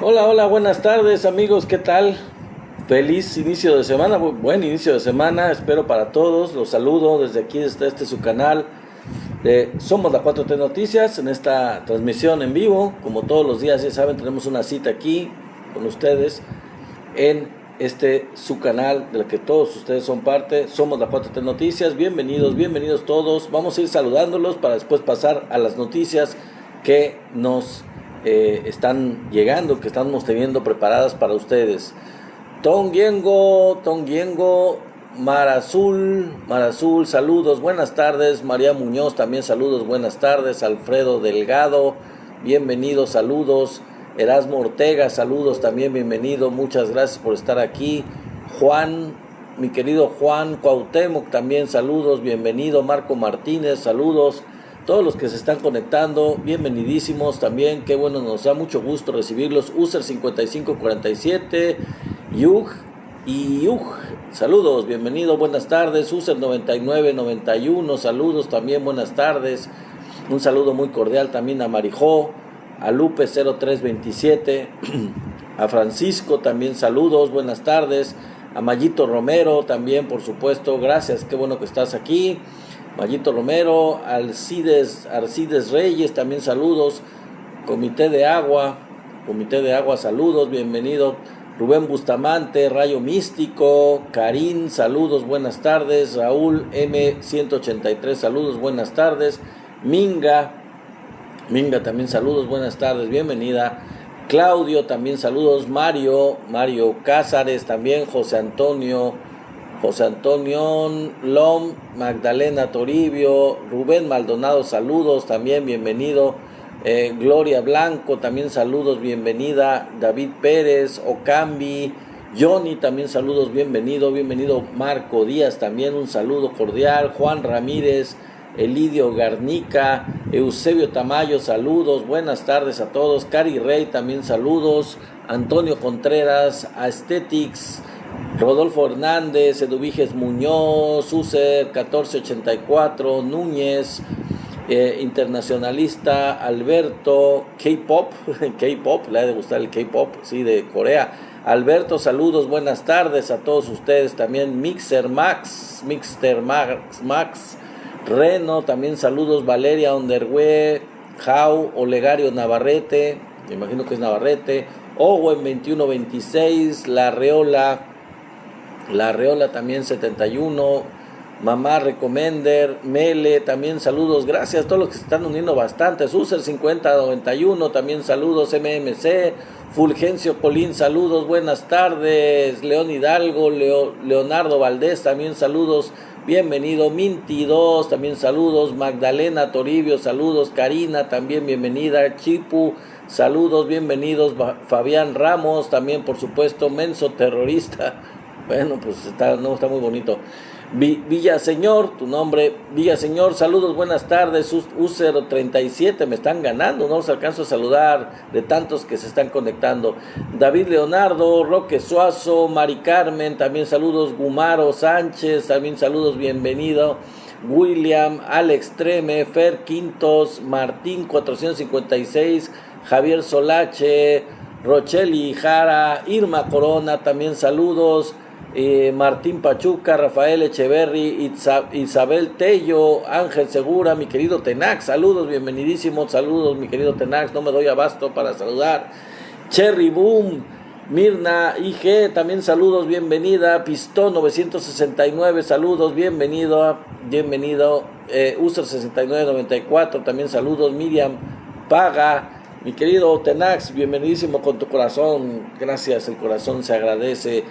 Hola, hola, buenas tardes amigos, ¿qué tal? Feliz inicio de semana, buen inicio de semana, espero para todos, los saludo desde aquí, desde su canal de Somos la 4T Noticias, en esta transmisión en vivo, como todos los días, ya saben, tenemos una cita aquí con ustedes en su canal del que todos ustedes son parte, Somos la 4T Noticias. Bienvenidos, bienvenidos todos, vamos a ir saludándolos para después pasar a las noticias que nos están llegando, que estamos teniendo preparadas para ustedes. Tongiengo, Mar Azul, saludos, buenas tardes. María Muñoz, también saludos, buenas tardes. Alfredo Delgado, bienvenido, saludos. Erasmo Ortega, saludos también, bienvenido, muchas gracias por estar aquí. Juan, mi querido Juan Cuauhtémoc, también saludos, bienvenido. Marco Martínez, saludos. Todos los que se están conectando, bienvenidísimos también, qué bueno, nos da mucho gusto recibirlos. User 5547, Yug, saludos, bienvenido, buenas tardes. User 9991, saludos también, buenas tardes. Un saludo muy cordial también a Marijó, a Lupe 0327, a Francisco también saludos, buenas tardes. A Mayito Romero también, por supuesto, gracias, qué bueno que estás aquí. Mayito Romero, Arcides Reyes, también saludos. Comité de Agua, saludos, bienvenido. Rubén Bustamante, Rayo Místico, Karim, saludos, buenas tardes. Raúl M183, saludos, buenas tardes. Minga también saludos, buenas tardes, bienvenida. Claudio, también saludos. Mario Cázares, también. José Antonio Lom, Magdalena Toribio, Rubén Maldonado, saludos también, bienvenido. Gloria Blanco, también saludos, bienvenida. David Pérez, Ocambi, Johnny, también saludos, bienvenido. Marco Díaz, también un saludo cordial. Juan Ramírez, Elidio Garnica, Eusebio Tamayo, saludos, buenas tardes a todos. Cari Rey, también saludos. Antonio Contreras, Aesthetics, Rodolfo Hernández, Eduviges Muñoz, User 1484, Núñez, Internacionalista, Alberto, K-Pop, le ha de gustar el K-Pop, sí, de Corea. Alberto, saludos, buenas tardes a todos ustedes, también Mixter Max, Reno, también saludos. Valeria Onderwe, Jau, Olegario Navarrete, me imagino que es Navarrete. Owen 2126, La Reola también 71, Mamá Recomender, Mele, también saludos, gracias a todos los que se están uniendo bastante. User 5091, también saludos. MMC, Fulgencio Colín, saludos, buenas tardes. León Hidalgo, Leonardo Valdés, también saludos, bienvenido. Minty 2, también saludos. Magdalena Toribio, saludos. Karina, también bienvenida. Chipu, saludos, bienvenidos. Fabián Ramos, también por supuesto. Menso Terrorista, bueno, pues está muy bonito. Villaseñor, tu nombre, Villaseñor, saludos, buenas tardes. User 37, me están ganando, no los alcanzo a saludar de tantos que se están conectando. David Leonardo, Roque Suazo, Mari Carmen, también saludos. Gumaro Sánchez, también saludos, bienvenido. William, Alex Treme, Fer Quintos, Martín 456, Javier Solache, Rocheli Jara, Irma Corona, también saludos. Martín Pachuca, Rafael Echeverry, Isabel Tello, Ángel Segura, mi querido Tenax, saludos, bienvenidísimos, saludos, mi querido Tenax, no me doy abasto para saludar. Cherry Boom, Mirna IG, también saludos, bienvenida. Pistón 969, saludos, bienvenido. User 6994, también saludos. Miriam Paga, mi querido Tenax, bienvenidísimo con tu corazón, gracias, el corazón se agradece.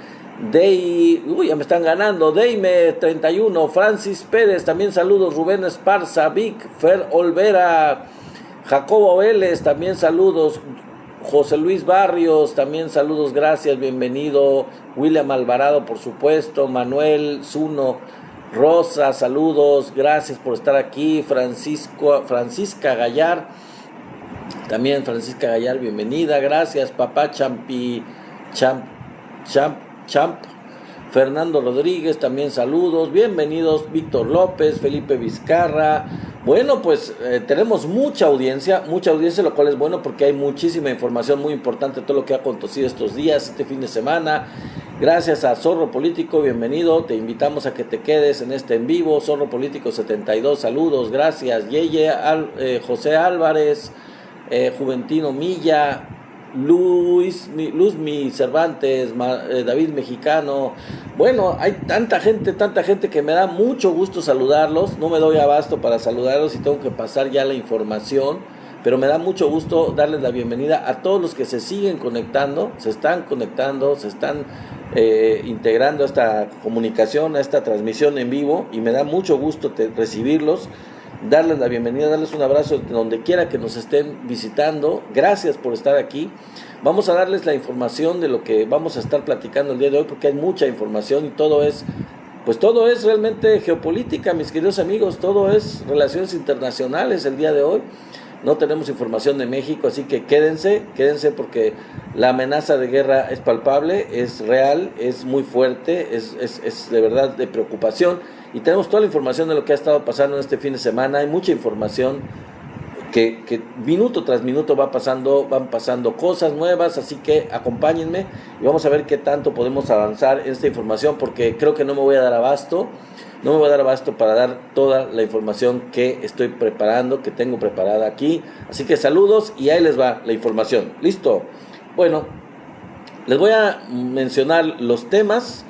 Ya me están ganando. Deime 31, Francis Pérez, también saludos. Rubén Esparza, Vic, Fer Olvera, Jacobo Vélez, también saludos. José Luis Barrios, también saludos, gracias, bienvenido. William Alvarado, por supuesto. Manuel Zuno Rosa, saludos, gracias por estar aquí. Francisca Gallar, también Francisca Gallar, bienvenida, gracias. Papá Champ, Fernando Rodríguez, también saludos, bienvenidos. Víctor López, Felipe Vizcarra, Bueno, pues tenemos mucha audiencia, lo cual es bueno porque hay muchísima información muy importante de todo lo que ha acontecido estos días, este fin de semana. Gracias a Zorro Político, bienvenido, te invitamos a que te quedes en este en vivo. Zorro Político 72, saludos, gracias. Yeye, José Álvarez, Juventino Milla, Luzmi Cervantes, David Mexicano. Bueno, hay tanta gente que me da mucho gusto saludarlos. No me doy abasto para saludarlos y tengo que pasar ya la información, pero me da mucho gusto darles la bienvenida a todos los que se siguen conectando, se están integrando a esta comunicación, a esta transmisión en vivo, y me da mucho gusto recibirlos, darles la bienvenida, darles un abrazo donde quiera que nos estén visitando. Gracias por estar aquí. Vamos a darles la información de lo que vamos a estar platicando el día de hoy, porque hay mucha información y todo es realmente geopolítica, mis queridos amigos, todo es relaciones internacionales el día de hoy. No tenemos información de México, así que quédense porque la amenaza de guerra es palpable, es real, es muy fuerte, es de verdad de preocupación, y tenemos toda la información de lo que ha estado pasando en este fin de semana. Hay mucha información que minuto tras minuto van pasando cosas nuevas, así que acompáñenme y vamos a ver qué tanto podemos avanzar en esta información, porque creo que no me voy a dar abasto para dar toda la información que estoy preparando, que tengo preparada aquí. Así que saludos y ahí les va la información. ¿Listo? Bueno, les voy a mencionar los temas.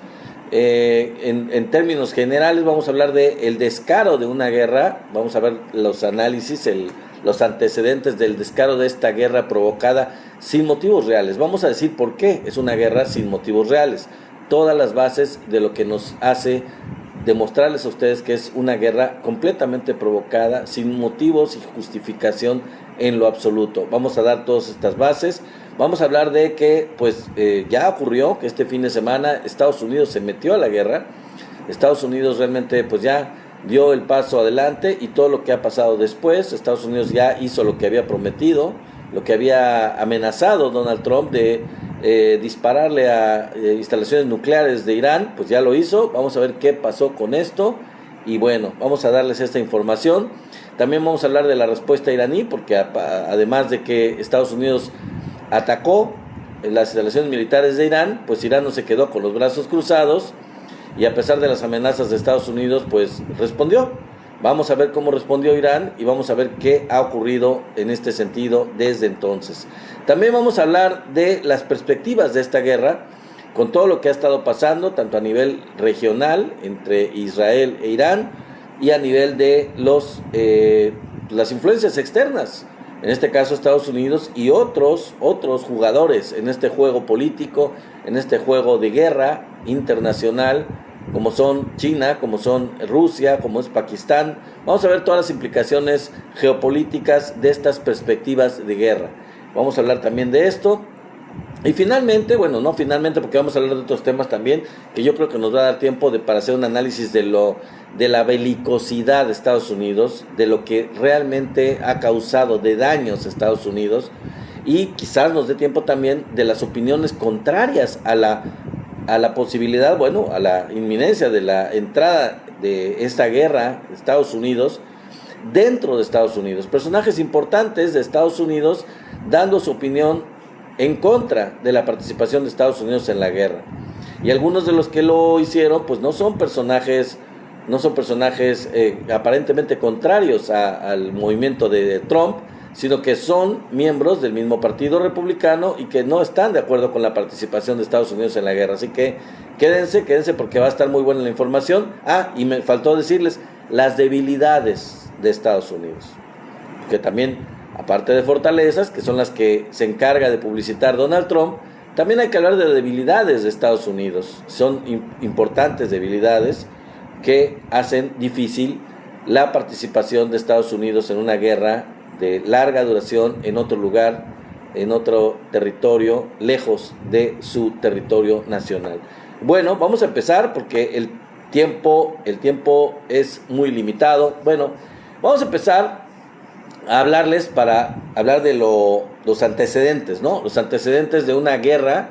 En términos generales vamos a hablar de el descaro de una guerra. Vamos a ver los análisis, los antecedentes del descaro de esta guerra provocada sin motivos reales. Vamos a decir por qué es una guerra sin motivos reales. Todas las bases de lo que nos hace demostrarles a ustedes que es una guerra completamente provocada, sin motivos y justificación en lo absoluto. Vamos a dar todas estas bases. Vamos a hablar de que ya ocurrió que este fin de semana Estados Unidos se metió a la guerra. Estados Unidos realmente ya dio el paso adelante, y todo lo que ha pasado después. Estados Unidos ya hizo lo que había prometido, lo que había amenazado Donald Trump de dispararle a instalaciones nucleares de Irán, pues ya lo hizo. Vamos a ver qué pasó con esto, y bueno, vamos a darles esta información. También vamos a hablar de la respuesta iraní, porque además de que Estados Unidos atacó las instalaciones militares de Irán, pues Irán no se quedó con los brazos cruzados, y a pesar de las amenazas de Estados Unidos, pues respondió. Vamos a ver cómo respondió Irán y vamos a ver qué ha ocurrido en este sentido desde entonces. También vamos a hablar de las perspectivas de esta guerra, con todo lo que ha estado pasando, tanto a nivel regional entre Israel e Irán, y a nivel de las influencias externas, en este caso Estados Unidos y otros jugadores en este juego político, en este juego de guerra internacional, como son China, como son Rusia, como es Pakistán. Vamos a ver todas las implicaciones geopolíticas de estas perspectivas de guerra. Vamos a hablar también de esto. Y finalmente, no finalmente, porque vamos a hablar de otros temas también, que yo creo que nos va a dar tiempo para hacer un análisis de la belicosidad de Estados Unidos, de lo que realmente ha causado de daños a Estados Unidos, y quizás nos dé tiempo también de las opiniones contrarias a la posibilidad, a la inminencia de la entrada de esta guerra de Estados Unidos dentro de Estados Unidos. Personajes importantes de Estados Unidos dando su opinión en contra de la participación de Estados Unidos en la guerra. Y algunos de los que lo hicieron, pues no son personajes aparentemente contrarios al movimiento de Trump, sino que son miembros del mismo partido republicano y que no están de acuerdo con la participación de Estados Unidos en la guerra. Así que quédense porque va a estar muy buena la información. Y me faltó decirles las debilidades de Estados Unidos, que también, aparte de fortalezas, que son las que se encarga de publicitar Donald Trump, también hay que hablar de debilidades de Estados Unidos. Son importantes debilidades que hacen difícil la participación de Estados Unidos en una guerra de larga duración en otro lugar, en otro territorio, lejos de su territorio nacional. Bueno, vamos a empezar porque el tiempo es muy limitado. Vamos a empezar a hablarles para hablar de los antecedentes, ¿no? Los antecedentes de una guerra,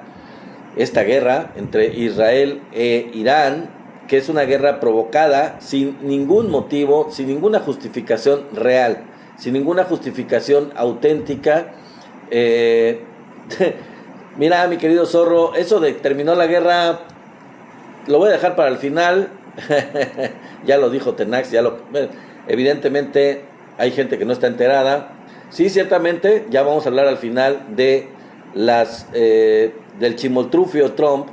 esta guerra entre Israel e Irán, que es una guerra provocada sin ningún motivo, sin ninguna justificación real, sin ninguna justificación auténtica. Mira, mi querido zorro, eso de terminó la guerra, lo voy a dejar para el final. Ya lo dijo Tenax, evidentemente hay gente que no está enterada. Sí, ciertamente, ya vamos a hablar al final de del chimoltrufio Trump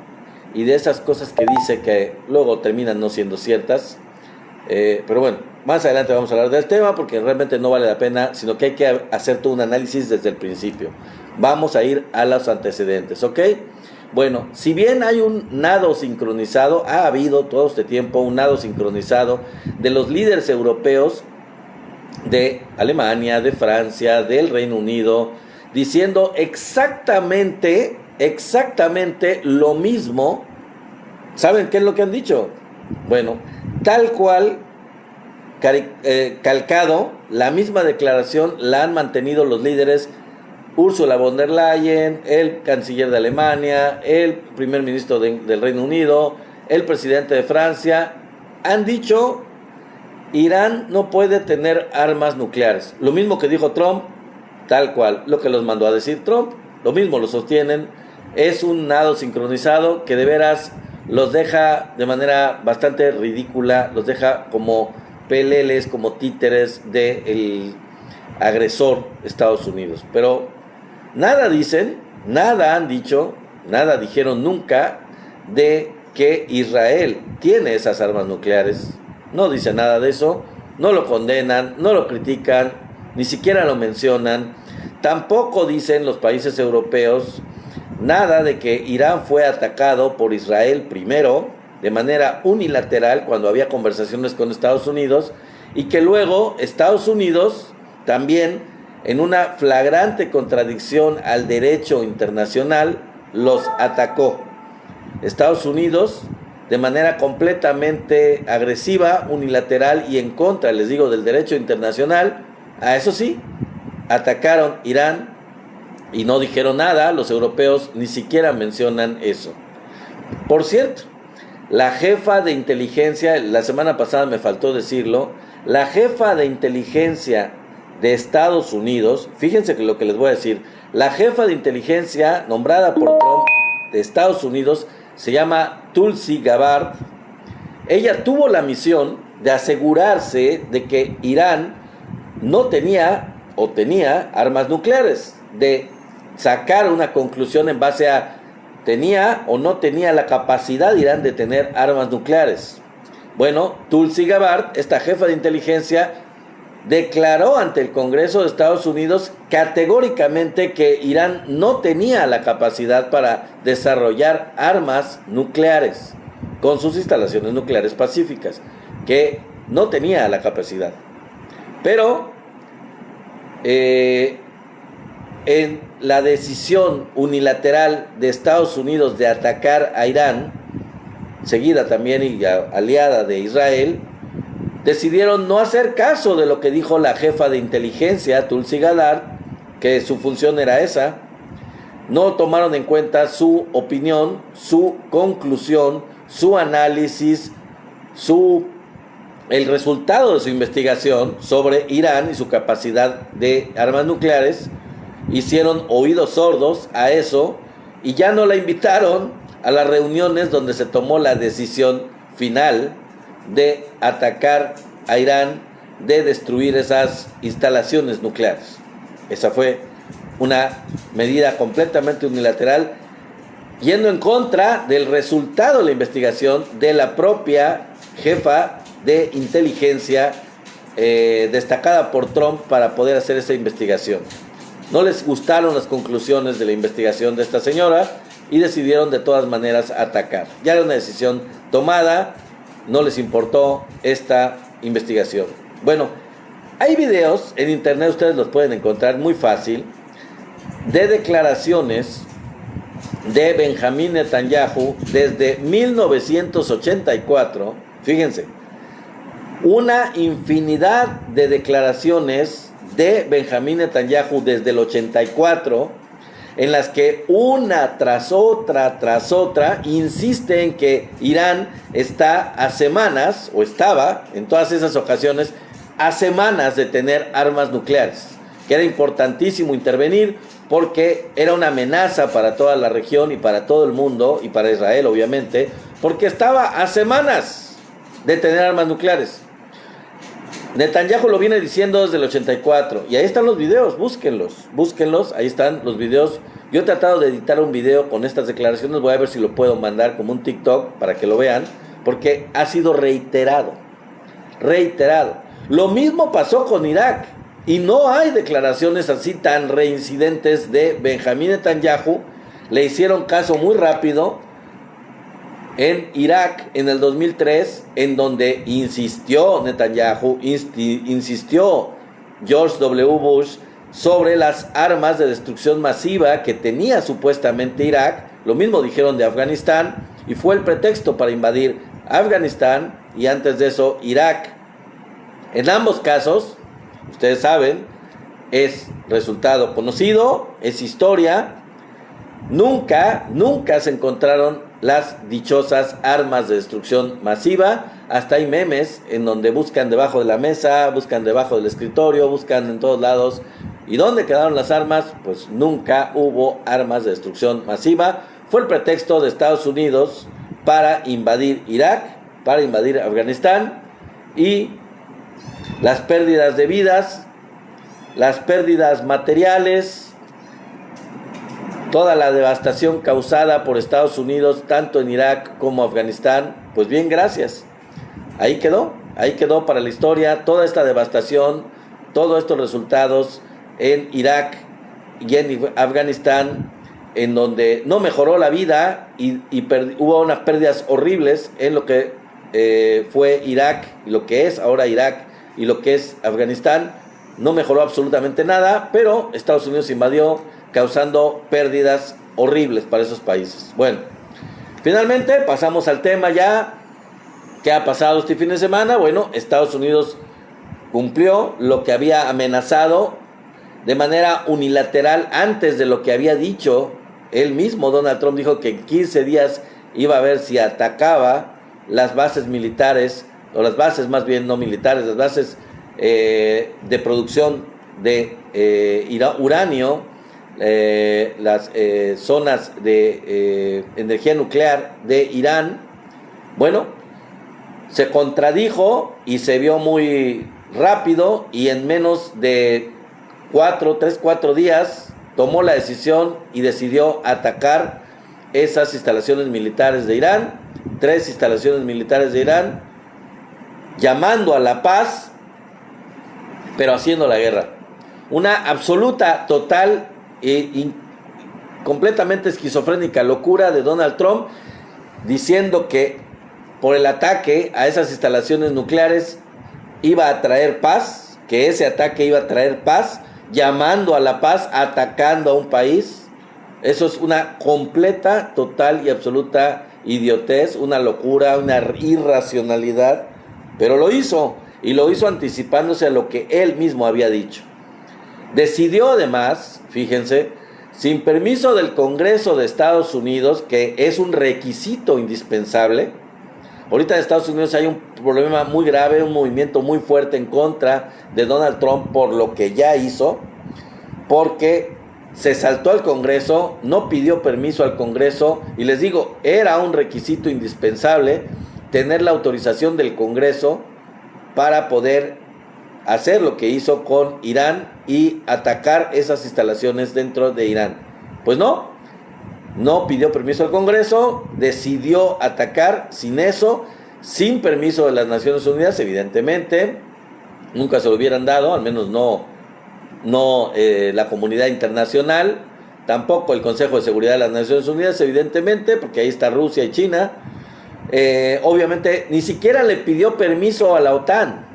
y de esas cosas que dice que luego terminan no siendo ciertas. Pero bueno, más adelante vamos a hablar del tema porque realmente no vale la pena, sino que hay que hacer todo un análisis desde el principio. Vamos a ir a los antecedentes, ¿ok? Bueno, si bien hay un nado sincronizado, ha habido todo este tiempo un nado sincronizado de los líderes europeos, de Alemania, de Francia, del Reino Unido, diciendo exactamente lo mismo. ¿Saben qué es lo que han dicho? Bueno, tal cual, calcado, la misma declaración la han mantenido los líderes Ursula von der Leyen, el canciller de Alemania, el primer ministro del Reino Unido, el presidente de Francia. Han dicho, Irán no puede tener armas nucleares. Lo mismo que dijo Trump, tal cual, lo que los mandó a decir Trump, lo mismo lo sostienen. Es un nado sincronizado que de veras los deja de manera bastante ridícula, los deja como peleles, como títeres del agresor Estados Unidos. Pero nada dicen, nada han dicho, nada dijeron nunca de que Israel tiene esas armas nucleares. No dicen nada de eso, no lo condenan, no lo critican, ni siquiera lo mencionan. Tampoco dicen los países europeos nada de que Irán fue atacado por Israel primero, de manera unilateral, cuando había conversaciones con Estados Unidos, y que luego Estados Unidos también, en una flagrante contradicción al derecho internacional, los atacó. Estados Unidos, de manera completamente agresiva, unilateral y en contra, les digo, del derecho internacional, a eso sí, atacaron Irán y no dijeron nada. Los europeos ni siquiera mencionan eso. Por cierto, la jefa de inteligencia, la semana pasada me faltó decirlo, la jefa de inteligencia de Estados Unidos, fíjense que lo que les voy a decir, la jefa de inteligencia nombrada por Trump de Estados Unidos se llama Tulsi Gabbard. Ella tuvo la misión de asegurarse de que Irán no tenía o tenía armas nucleares, de sacar una conclusión en base a tenía o no tenía la capacidad Irán de tener armas nucleares. Bueno, Tulsi Gabbard, esta jefa de inteligencia, declaró ante el Congreso de Estados Unidos categóricamente que Irán no tenía la capacidad para desarrollar armas nucleares con sus instalaciones nucleares pacíficas, que no tenía la capacidad. Pero en la decisión unilateral de Estados Unidos de atacar a Irán, seguida también y aliada de Israel, decidieron no hacer caso de lo que dijo la jefa de inteligencia, Tulsi Gabbard, que su función era esa. No tomaron en cuenta su opinión, su conclusión, su análisis, el resultado de su investigación sobre Irán y su capacidad de armas nucleares. Hicieron oídos sordos a eso y ya no la invitaron a las reuniones donde se tomó la decisión final de atacar a Irán, de destruir esas instalaciones nucleares. Esa fue una medida completamente unilateral, yendo en contra del resultado de la investigación de la propia jefa de inteligencia destacada por Trump para poder hacer esa investigación. No les gustaron las conclusiones de la investigación de esta señora y decidieron de todas maneras atacar. Ya era una decisión tomada, no les importó esta investigación. Bueno, hay videos en internet, ustedes los pueden encontrar muy fácil, de declaraciones de Benjamín Netanyahu desde 1984. Fíjense, una infinidad de declaraciones de Benjamín Netanyahu desde el 84, en las que una tras otra insiste en que Irán está a semanas, o estaba en todas esas ocasiones, a semanas de tener armas nucleares, que era importantísimo intervenir porque era una amenaza para toda la región y para todo el mundo, y para Israel obviamente, porque estaba a semanas de tener armas nucleares. Netanyahu lo viene diciendo desde el 84, y ahí están los videos, búsquenlos, ahí están los videos. Yo he tratado de editar un video con estas declaraciones, voy a ver si lo puedo mandar como un TikTok para que lo vean, porque ha sido reiterado. Lo mismo pasó con Irak, y no hay declaraciones así tan reincidentes de Benjamín Netanyahu. Le hicieron caso muy rápido en Irak en el 2003, en donde insistió Netanyahu, insistió George W. Bush sobre las armas de destrucción masiva que tenía supuestamente Irak. Lo mismo dijeron de Afganistán, y fue el pretexto para invadir Afganistán y antes de eso Irak. En ambos casos, ustedes saben, es resultado conocido, es historia. Nunca se encontraron las dichosas armas de destrucción masiva. Hasta hay memes en donde buscan debajo de la mesa, buscan debajo del escritorio, buscan en todos lados. ¿Y dónde quedaron las armas? Pues nunca hubo armas de destrucción masiva. Fue el pretexto de Estados Unidos para invadir Irak, para invadir Afganistán, y las pérdidas de vidas, las pérdidas materiales, toda la devastación causada por Estados Unidos, tanto en Irak como Afganistán, pues bien, gracias. Ahí quedó para la historia toda esta devastación, todos estos resultados en Irak y en Afganistán, en donde no mejoró la vida y hubo unas pérdidas horribles en lo que fue Irak, y lo que es ahora Irak y lo que es Afganistán. No mejoró absolutamente nada, pero Estados Unidos invadió, causando pérdidas horribles para esos países. Bueno, finalmente pasamos al tema ya. ¿Qué ha pasado este fin de semana? Bueno, Estados Unidos cumplió lo que había amenazado de manera unilateral antes de lo que había dicho él mismo. Donald Trump dijo que en 15 días iba a ver si atacaba las bases militares, o las bases más bien no militares, las bases de producción de uranio, las zonas de energía nuclear de Irán. Bueno, se contradijo y se vio muy rápido, y en menos de 4 días tomó la decisión y decidió atacar esas instalaciones militares de Irán, 3 instalaciones militares de Irán, llamando a la paz, pero haciendo la guerra. Una absoluta, total y completamente esquizofrénica locura de Donald Trump, diciendo que por el ataque a esas instalaciones nucleares iba a traer paz, que ese ataque iba a traer paz, llamando a la paz, atacando a un país. Eso es una completa, total y absoluta idiotez, una locura, una irracionalidad, pero lo hizo, y lo hizo anticipándose a lo que él mismo había dicho. Decidió además, fíjense, sin permiso del Congreso de Estados Unidos, que es un requisito indispensable. Ahorita en Estados Unidos hay un problema muy grave, un movimiento muy fuerte en contra de Donald Trump por lo que ya hizo, porque se saltó al Congreso, no pidió permiso al Congreso, y les digo, era un requisito indispensable tener la autorización del Congreso para poder hacer lo que hizo con Irán y atacar esas instalaciones dentro de Irán. Pues no pidió permiso al Congreso, decidió atacar sin eso, sin permiso de las Naciones Unidas, evidentemente. Nunca se lo hubieran dado, al menos no la comunidad internacional, tampoco el Consejo de Seguridad de las Naciones Unidas, evidentemente, porque ahí está Rusia y China. Obviamente ni siquiera le pidió permiso a la OTAN,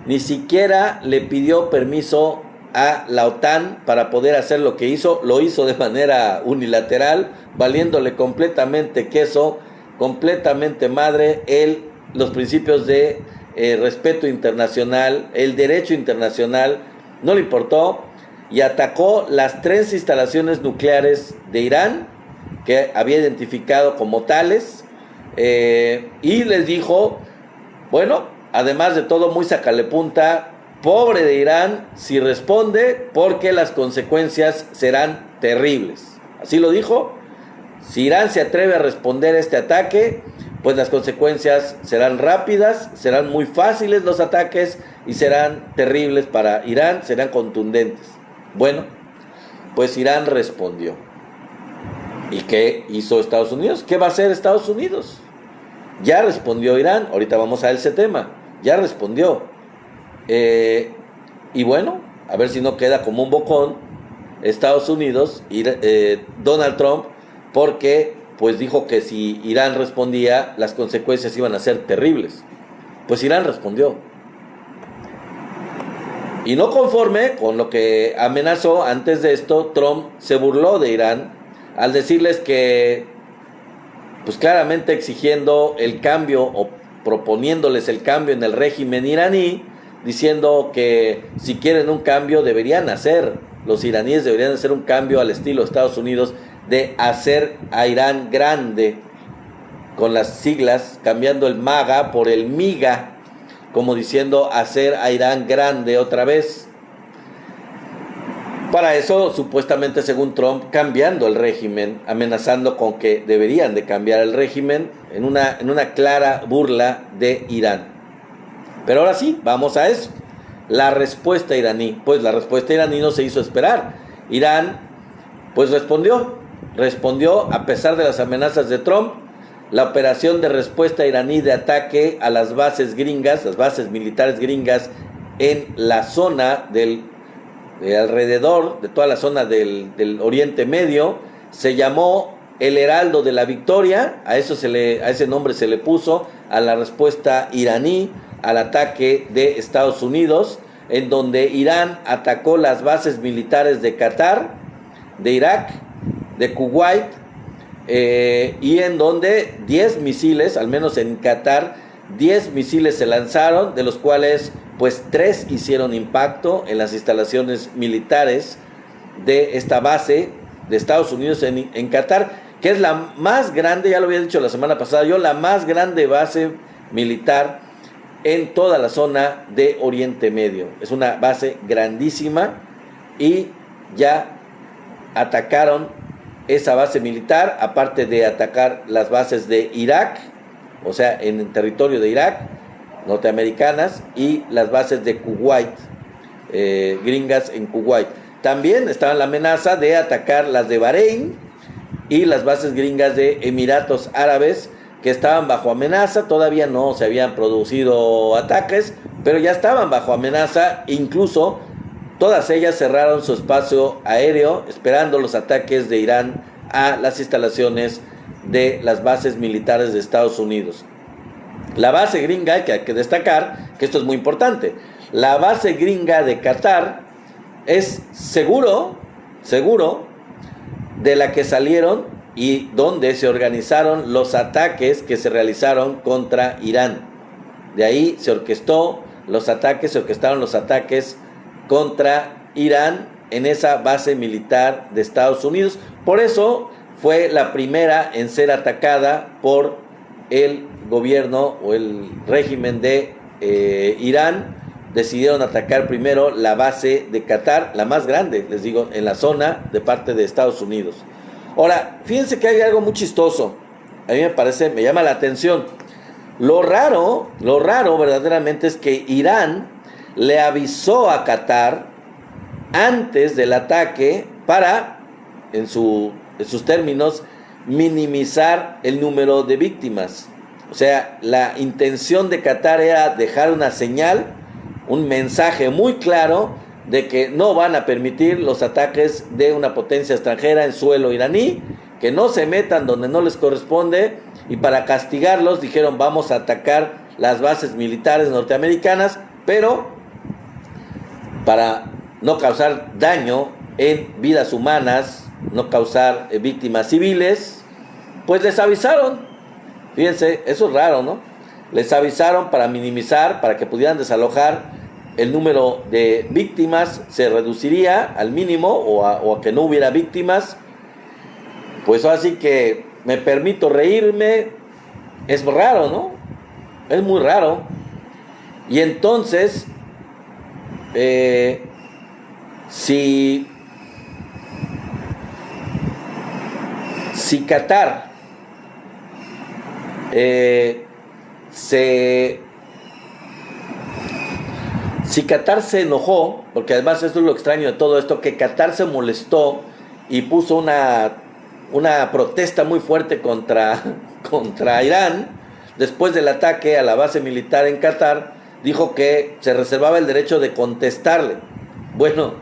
ni siquiera le pidió permiso a la OTAN para poder hacer lo que hizo. Lo hizo de manera unilateral, valiéndole completamente queso, completamente madre, los principios de respeto internacional, el derecho internacional, no le importó. y atacó las 3 instalaciones nucleares de Irán, que había identificado como tales, y les dijo, bueno, además de todo, muy sacalepunta, pobre de Irán si responde, porque las consecuencias serán terribles. Así lo dijo. Si Irán se atreve a responder a este ataque, pues las consecuencias serán rápidas, serán muy fáciles los ataques y serán terribles para Irán, serán contundentes. Bueno, pues Irán respondió. ¿Y qué hizo Estados Unidos? ¿Qué va a hacer Estados Unidos? Ya respondió Irán, ahorita vamos a ese tema, ya respondió. Y bueno, a ver si no queda como un bocón Estados Unidos y Donald Trump, porque pues dijo que si Irán respondía, las consecuencias iban a ser terribles. Pues Irán respondió. Y no conforme con lo que amenazó antes de esto, Trump se burló de Irán al decirles que, pues claramente exigiendo el cambio o proponiéndoles el cambio en el régimen iraní, diciendo que si quieren un cambio deberían hacer, los iraníes deberían hacer un cambio al estilo de Estados Unidos, de hacer a Irán grande, con las siglas, cambiando el MAGA por el MIGA, como diciendo hacer a Irán grande otra vez. Para eso, supuestamente, según Trump, cambiando el régimen, amenazando con que deberían de cambiar el régimen en una clara burla de Irán. Pero ahora sí, vamos a eso. La respuesta iraní. Pues la respuesta iraní no se hizo esperar. Irán, pues respondió a pesar de las amenazas de Trump. La operación de respuesta iraní de ataque a las bases gringas, las bases militares gringas en la zona de alrededor de toda la zona del Oriente Medio, se llamó el Heraldo de la Victoria. A ese nombre se le puso a la respuesta iraní al ataque de Estados Unidos, en donde Irán atacó las bases militares de Qatar, de Irak, de Kuwait, y en donde 10 misiles, al menos en Qatar, 10 misiles se lanzaron, de los cuales pues 3 hicieron impacto en las instalaciones militares de esta base de Estados Unidos en Qatar, que es la más grande, ya lo había dicho la semana pasada yo, la más grande base militar en toda la zona de Oriente Medio. Es una base grandísima y ya atacaron esa base militar, aparte de atacar las bases de Irak, o sea, en el territorio de Irak, norteamericanas, y las bases de Kuwait, gringas en Kuwait. También estaba la amenaza de atacar las de Bahrein y las bases gringas de Emiratos Árabes, que estaban bajo amenaza. Todavía no se habían producido ataques, pero ya estaban bajo amenaza. Incluso todas ellas cerraron su espacio aéreo esperando los ataques de Irán a las instalaciones de las bases militares de Estados Unidos. La base gringa, que hay que destacar, que esto es muy importante, la base gringa de Qatar es seguro de la que salieron y donde se organizaron los ataques que se realizaron contra Irán. De ahí se orquestaron los ataques contra Irán en esa base militar de Estados Unidos. Por eso fue la primera en ser atacada por el gobierno o el régimen de Irán. Decidieron atacar primero la base de Qatar, la más grande, les digo, en la zona de parte de Estados Unidos. Ahora, fíjense que hay algo muy chistoso. A mí me llama la atención. Lo raro verdaderamente es que Irán le avisó a Qatar antes del ataque para, en sus términos, minimizar el número de víctimas. O sea, la intención de Qatar era dejar una señal, un mensaje muy claro de que no van a permitir los ataques de una potencia extranjera en suelo iraní, que no se metan donde no les corresponde, y para castigarlos dijeron vamos a atacar las bases militares norteamericanas, pero para no causar daño en vidas humanas, no causar víctimas civiles, pues les avisaron. Fíjense, eso es raro, ¿no? Les avisaron para minimizar, para que pudieran desalojar el número de víctimas se reduciría al mínimo o a que no hubiera víctimas. Pues así que me permito reírme, es raro, ¿no? Es muy raro. Y entonces, si Qatar si Qatar se enojó, porque además esto es lo extraño de todo esto, que Qatar se molestó y puso una protesta muy fuerte contra Irán, después del ataque a la base militar en Qatar, dijo que se reservaba el derecho de contestarle. Bueno,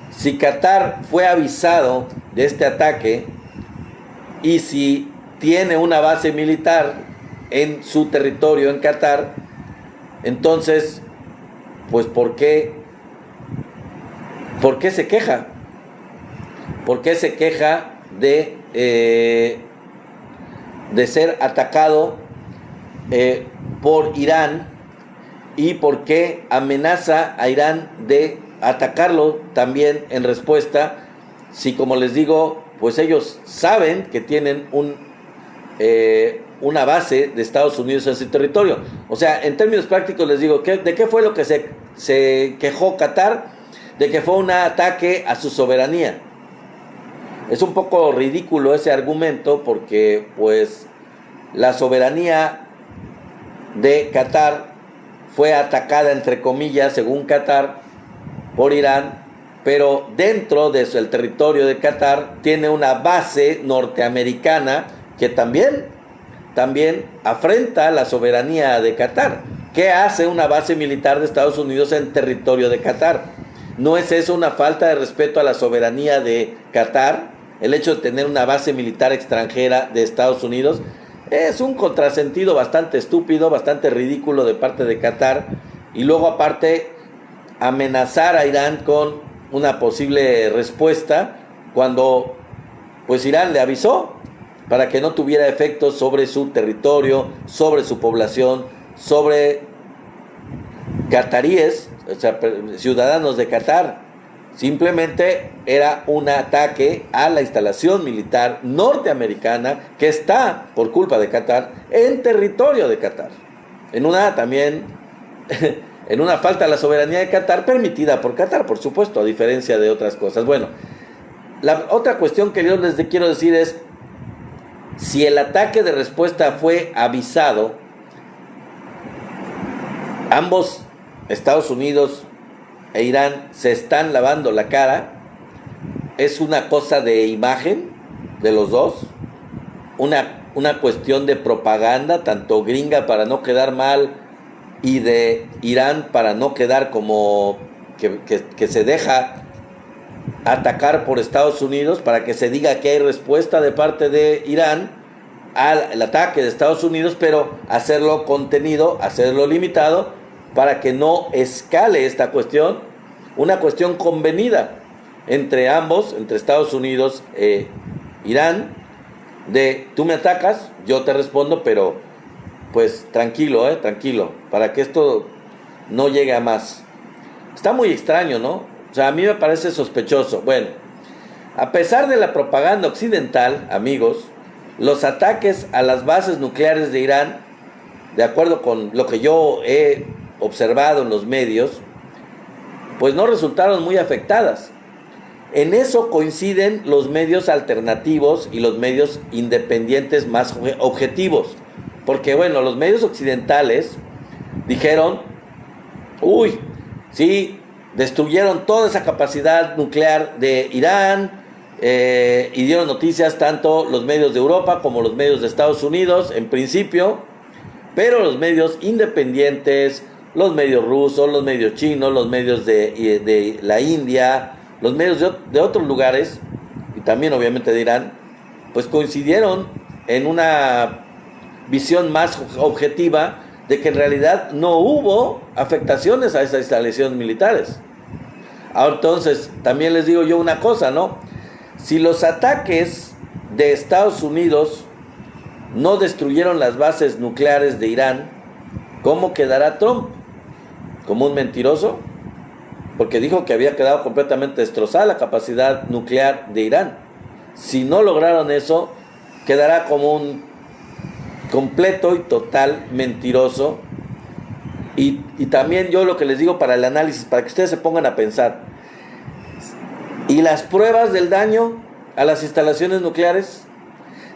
si Qatar fue avisado de este ataque y si tiene una base militar en su territorio en Qatar, entonces, pues ¿por qué se queja? ¿Por qué se queja de ser atacado por Irán? ¿Y por qué amenaza a Irán de atacarlo también en respuesta? Si, como les digo, pues ellos saben que tienen una base de Estados Unidos en su territorio. O sea, en términos prácticos les digo, ¿de qué fue lo que se quejó Qatar? De que fue un ataque a su soberanía. Es un poco ridículo ese argumento porque pues la soberanía de Qatar fue atacada, entre comillas, según Qatar, por Irán, pero dentro del territorio de Qatar tiene una base norteamericana que también afrenta la soberanía de Qatar. ¿Qué hace una base militar de Estados Unidos en territorio de Qatar? ¿No es eso una falta de respeto a la soberanía de Qatar? El hecho de tener una base militar extranjera de Estados Unidos es un contrasentido bastante estúpido, bastante ridículo de parte de Qatar. Y luego aparte amenazar a Irán con una posible respuesta cuando pues Irán le avisó para que no tuviera efectos sobre su territorio, sobre su población, sobre cataríes, o sea, ciudadanos de Qatar. Simplemente era un ataque a la instalación militar norteamericana que está, por culpa de Qatar, en territorio de Qatar. En una falta a la soberanía de Qatar, permitida por Qatar, por supuesto, a diferencia de otras cosas. Bueno, la otra cuestión que yo les quiero decir es, si el ataque de respuesta fue avisado, ambos, Estados Unidos e Irán, se están lavando la cara. Es una cosa de imagen de los dos, una cuestión de propaganda, tanto gringa para no quedar mal y de Irán para no quedar como que se deja atacar por Estados Unidos, para que se diga que hay respuesta de parte de Irán al ataque de Estados Unidos, pero hacerlo contenido, hacerlo limitado, para que no escale esta cuestión, una cuestión convenida entre ambos, entre Estados Unidos e Irán, de tú me atacas, yo te respondo, pero pues tranquilo, tranquilo, para que esto no llegue a más. Está muy extraño, ¿no? O sea, a mí me parece sospechoso. Bueno, a pesar de la propaganda occidental, amigos, los ataques a las bases nucleares de Irán, de acuerdo con lo que yo he observado en los medios, pues no resultaron muy afectadas. En eso coinciden los medios alternativos y los medios independientes más objetivos. Porque bueno, los medios occidentales dijeron, uy, sí, destruyeron toda esa capacidad nuclear de Irán, y dieron noticias tanto los medios de Europa como los medios de Estados Unidos en principio, pero los medios independientes, los medios rusos, los medios chinos, los medios de la India, los medios de otros lugares, y también obviamente de Irán, pues coincidieron en una visión más objetiva de que en realidad no hubo afectaciones a esas instalaciones militares. Ahora, entonces, también les digo yo una cosa, ¿no? Si los ataques de Estados Unidos no destruyeron las bases nucleares de Irán, ¿cómo quedará Trump? como un mentiroso, porque dijo que había quedado completamente destrozada la capacidad nuclear de Irán. Si no lograron eso, quedará como un completo y total mentiroso. Y también yo lo que les digo para el análisis, para que ustedes se pongan a pensar, y las pruebas del daño a las instalaciones nucleares,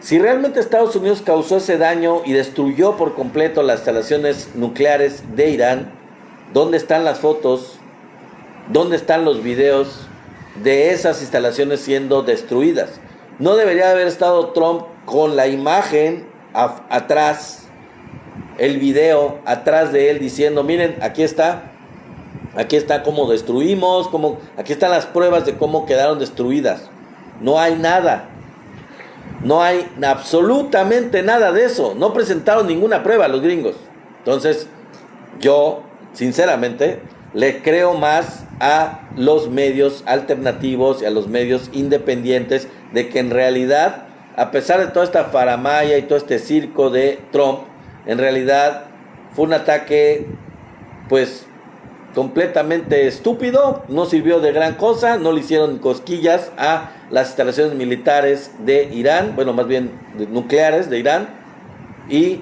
si realmente Estados Unidos causó ese daño y destruyó por completo las instalaciones nucleares de Irán, ¿dónde están las fotos? ¿Dónde están los videos de esas instalaciones siendo destruidas? No debería haber estado Trump con la imagen atrás, el video atrás de él diciendo, miren, aquí está cómo destruimos, aquí están las pruebas de cómo quedaron destruidas. No hay nada, no hay absolutamente nada de eso, no presentaron ninguna prueba los gringos. Entonces, yo, sinceramente, le creo más a los medios alternativos y a los medios independientes de que en realidad, a pesar de toda esta faramaya y todo este circo de Trump, en realidad fue un ataque pues completamente estúpido, no sirvió de gran cosa, no le hicieron cosquillas a las instalaciones militares de Irán, bueno, más bien nucleares de Irán, y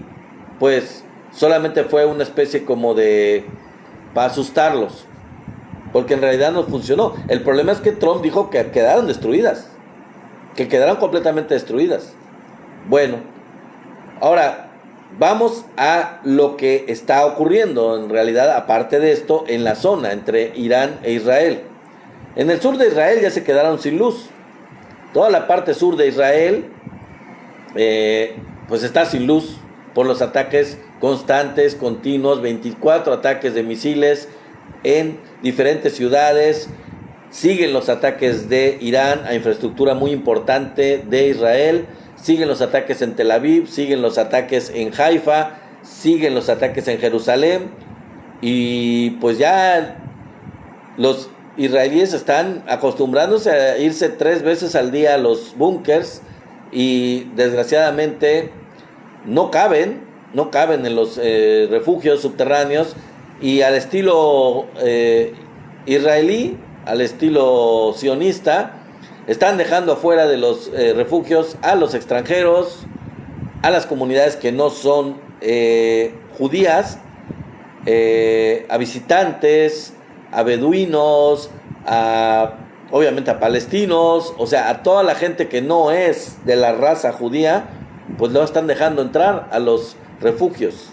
pues solamente fue una especie como de para asustarlos, porque en realidad no funcionó. El problema es que Trump dijo que quedaron destruidas, que quedaron completamente destruidas. Bueno, ahora vamos a lo que está ocurriendo en realidad, aparte de esto, en la zona entre Irán e Israel. En el sur de Israel ya se quedaron sin luz. Toda la parte sur de Israel pues está sin luz por los ataques constantes, continuos, 24 ataques de misiles en diferentes ciudades. Siguen los ataques de Irán a infraestructura muy importante de Israel. Siguen los ataques en Tel Aviv, siguen los ataques en Haifa, siguen los ataques en Jerusalén. Y pues ya los israelíes están acostumbrándose a irse 3 veces al día a los búnkers y desgraciadamente no caben en los refugios subterráneos, y al estilo israelí, al estilo sionista, están dejando afuera de los refugios a los extranjeros, a las comunidades que no son judías, a visitantes, a beduinos, obviamente a palestinos, o sea, a toda la gente que no es de la raza judía, pues lo están dejando entrar a los refugios.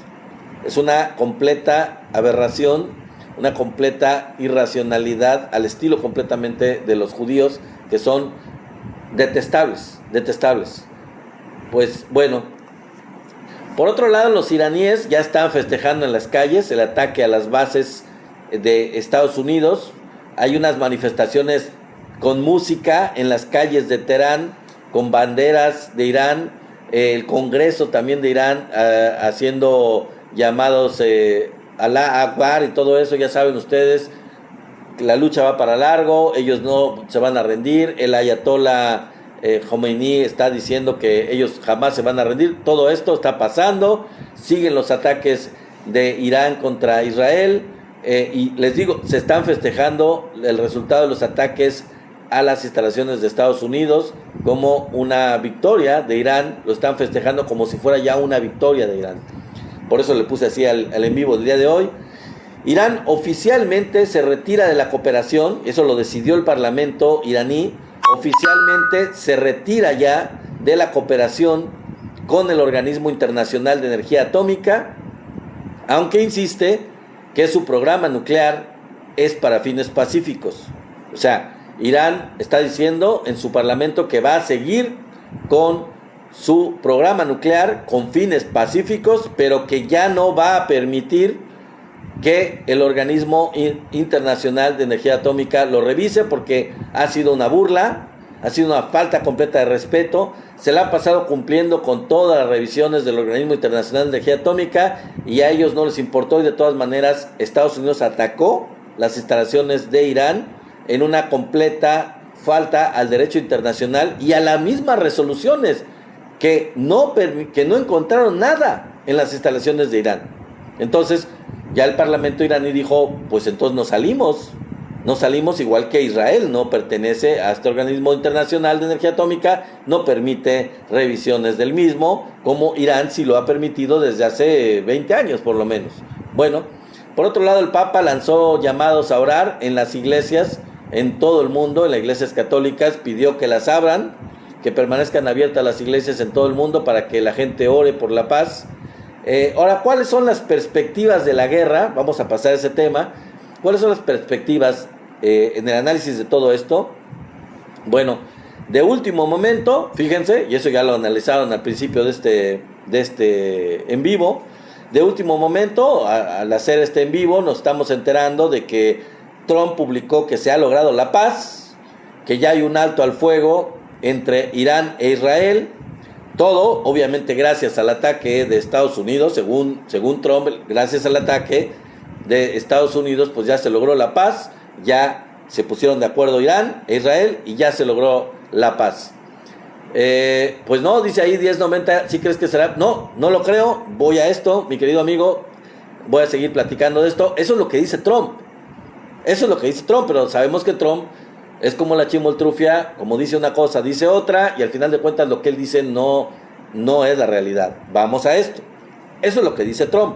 Es una completa aberración, una completa irracionalidad al estilo completamente de los judíos, que son detestables. Pues bueno, por otro lado, los iraníes ya están festejando en las calles el ataque a las bases de Estados Unidos. Hay unas manifestaciones con música en las calles de Teherán, con banderas de Irán, el Congreso también de Irán haciendo llamados Alá Akbar y todo eso. Ya saben ustedes, la lucha va para largo, ellos no se van a rendir. El ayatollah Khomeini está diciendo que ellos jamás se van a rendir. Todo esto está pasando, siguen los ataques de Irán contra Israel, y les digo, se están festejando el resultado de los ataques a las instalaciones de Estados Unidos como una victoria de Irán. Lo están festejando como si fuera ya una victoria de Irán. Por eso le puse así al en vivo del día de hoy. Irán oficialmente se retira de la cooperación, eso lo decidió el parlamento iraní. Oficialmente se retira ya de la cooperación con el Organismo Internacional de Energía Atómica, aunque insiste que su programa nuclear es para fines pacíficos. O sea, Irán está diciendo en su parlamento que va a seguir con su programa nuclear con fines pacíficos, pero que ya no va a permitir que el Organismo Internacional de Energía Atómica lo revise, porque ha sido una burla, ha sido una falta completa de respeto. Se la ha pasado cumpliendo con todas las revisiones del Organismo Internacional de Energía Atómica y a ellos no les importó, y de todas maneras Estados Unidos atacó las instalaciones de Irán en una completa falta al derecho internacional y a las mismas resoluciones que no encontraron nada en las instalaciones de Irán. Entonces, ya el parlamento iraní dijo, pues entonces nos salimos igual que Israel, no pertenece a este organismo internacional de energía atómica, no permite revisiones del mismo, como Irán sí lo ha permitido desde hace 20 años por lo menos. Bueno, por otro lado, el Papa lanzó llamados a orar en las iglesias en todo el mundo, en las iglesias católicas, pidió que las abran, que permanezcan abiertas las iglesias en todo el mundo para que la gente ore por la paz. Ahora, ¿cuáles son las perspectivas de la guerra? Vamos a pasar a ese tema. ¿Cuáles son las perspectivas en el análisis de todo esto? Bueno, de último momento, fíjense, y eso ya lo analizaron al principio de este en vivo, de último momento, al hacer este en vivo, nos estamos enterando de que Trump publicó que se ha logrado la paz, que ya hay un alto al fuego entre Irán e Israel. Todo, obviamente, gracias al ataque de Estados Unidos, según Trump, gracias al ataque de Estados Unidos, pues ya se logró la paz, ya se pusieron de acuerdo Irán e Israel y ya se logró la paz. Pues no, dice ahí 1090, ¿sí crees que será? No, no lo creo, voy a esto, mi querido amigo, voy a seguir platicando de esto. Eso es lo que dice Trump, pero sabemos que Trump es como la chimoltrufia, como dice una cosa, dice otra, y al final de cuentas lo que él dice no es la realidad. Vamos a esto, eso es lo que dice Trump,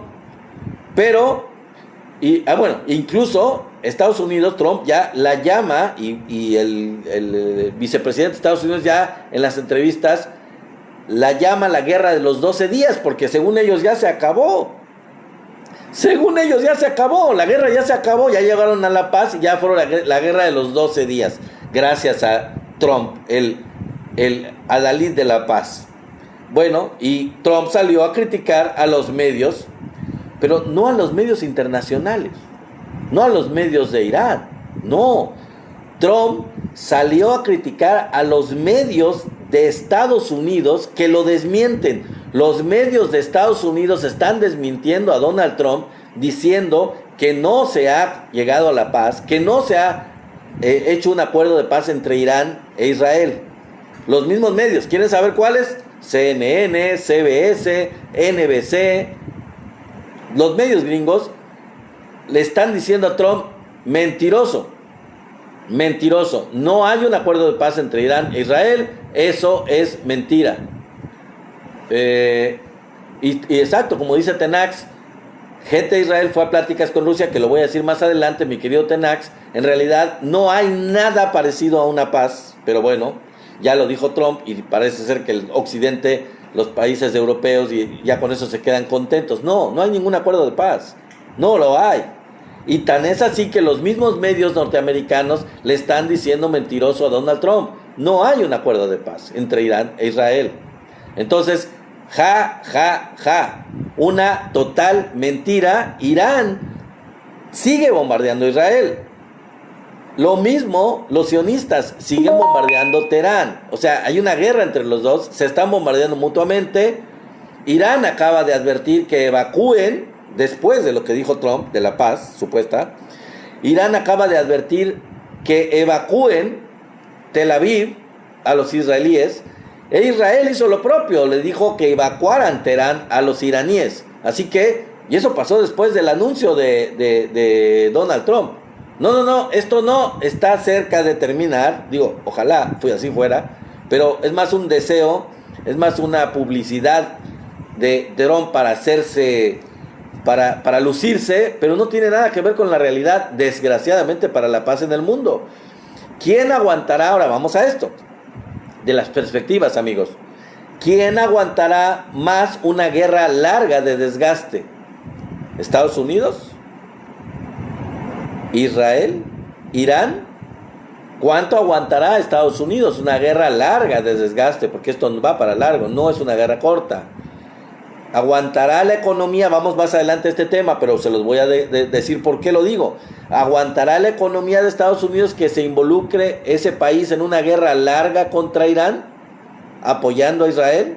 pero, bueno, incluso Estados Unidos, Trump ya la llama, y el vicepresidente de Estados Unidos ya en las entrevistas la llama la guerra de los 12 días, porque según ellos ya se acabó. La guerra ya se acabó, ya llegaron a la paz y ya fueron la guerra de los 12 días, gracias a Trump, el adalid de la paz. Bueno, y Trump salió a criticar a los medios, pero no a los medios internacionales, no a los medios de Irán, no. Trump salió a criticar a los medios de Estados Unidos que lo desmienten. Los medios de Estados Unidos están desmintiendo a Donald Trump, diciendo que no se ha llegado a la paz, que no se ha hecho un acuerdo de paz entre Irán e Israel. Los mismos medios, ¿quieren saber cuáles? CNN, CBS, NBC. Los medios gringos le están diciendo a Trump, mentiroso, no hay un acuerdo de paz entre Irán e Israel, eso es mentira. Y exacto, como dice Tenax, gente de Israel fue a pláticas con Rusia, que lo voy a decir más adelante, mi querido Tenax. En realidad no hay nada parecido a una paz, pero bueno, ya lo dijo Trump y parece ser que el occidente, los países europeos, y ya con eso se quedan contentos. No hay ningún acuerdo de paz, no lo hay. Y tan es así que los mismos medios norteamericanos le están diciendo mentiroso a Donald Trump. No hay un acuerdo de paz entre Irán e Israel. Entonces, una total mentira. Irán sigue bombardeando a Israel. Lo mismo, los sionistas siguen bombardeando Teherán. O sea, hay una guerra entre los dos, se están bombardeando mutuamente. Irán acaba de advertir que evacúen, después de lo que dijo Trump, de la paz supuesta. Irán acaba de advertir que evacúen Tel Aviv a los israelíes. E Israel hizo lo propio, le dijo que evacuaran Teherán a los iraníes. Así que, y eso pasó después del anuncio de Donald Trump. No, esto no está cerca de terminar. Digo, ojalá así fuera, pero es más un deseo, es más una publicidad de Trump para hacerse, para lucirse, pero no tiene nada que ver con la realidad, desgraciadamente, para la paz en el mundo. ¿Quién aguantará? Ahora vamos a esto, de las perspectivas, amigos. ¿Quién aguantará más una guerra larga de desgaste? ¿Estados Unidos? ¿Israel? ¿Irán? ¿Cuánto aguantará Estados Unidos? Una guerra larga de desgaste, porque esto va para largo, no es una guerra corta. ¿Aguantará la economía? Vamos más adelante a este tema, pero se los voy a decir por qué lo digo. ¿Aguantará la economía de Estados Unidos que se involucre ese país en una guerra larga contra Irán, apoyando a Israel?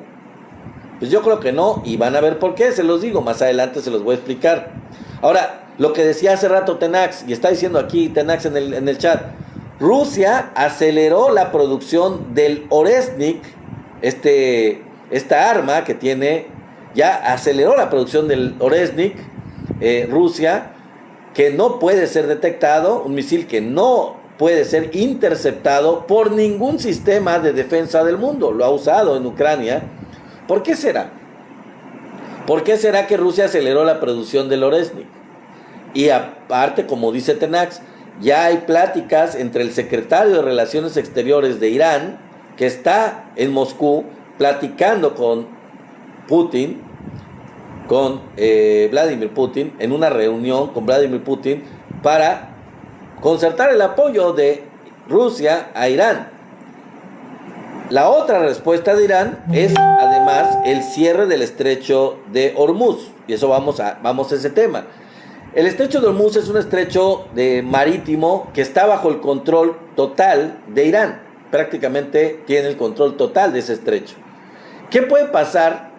Pues yo creo que no, y van a ver por qué, se los digo, más adelante se los voy a explicar. Ahora, lo que decía hace rato Tenax, y está diciendo aquí Tenax en el chat, Rusia aceleró la producción del Oresnik, esta arma que tiene, ya aceleró la producción del Oresnik, Rusia, que no puede ser detectado, un misil que no puede ser interceptado por ningún sistema de defensa del mundo. Lo ha usado en Ucrania. ¿Por qué será? ¿Por qué será que Rusia aceleró la producción del Oresnik? Y aparte, como dice Tenax, ya hay pláticas entre el secretario de Relaciones Exteriores de Irán, que está en Moscú, platicando con Putin, con Vladimir Putin, en una reunión con Vladimir Putin, para concertar el apoyo de Rusia a Irán. La otra respuesta de Irán es además el cierre del estrecho de Hormuz, y eso vamos a ese tema. El estrecho de Hormuz es un estrecho marítimo que está bajo el control total de Irán. Prácticamente tiene el control total de ese estrecho. ¿Qué puede pasar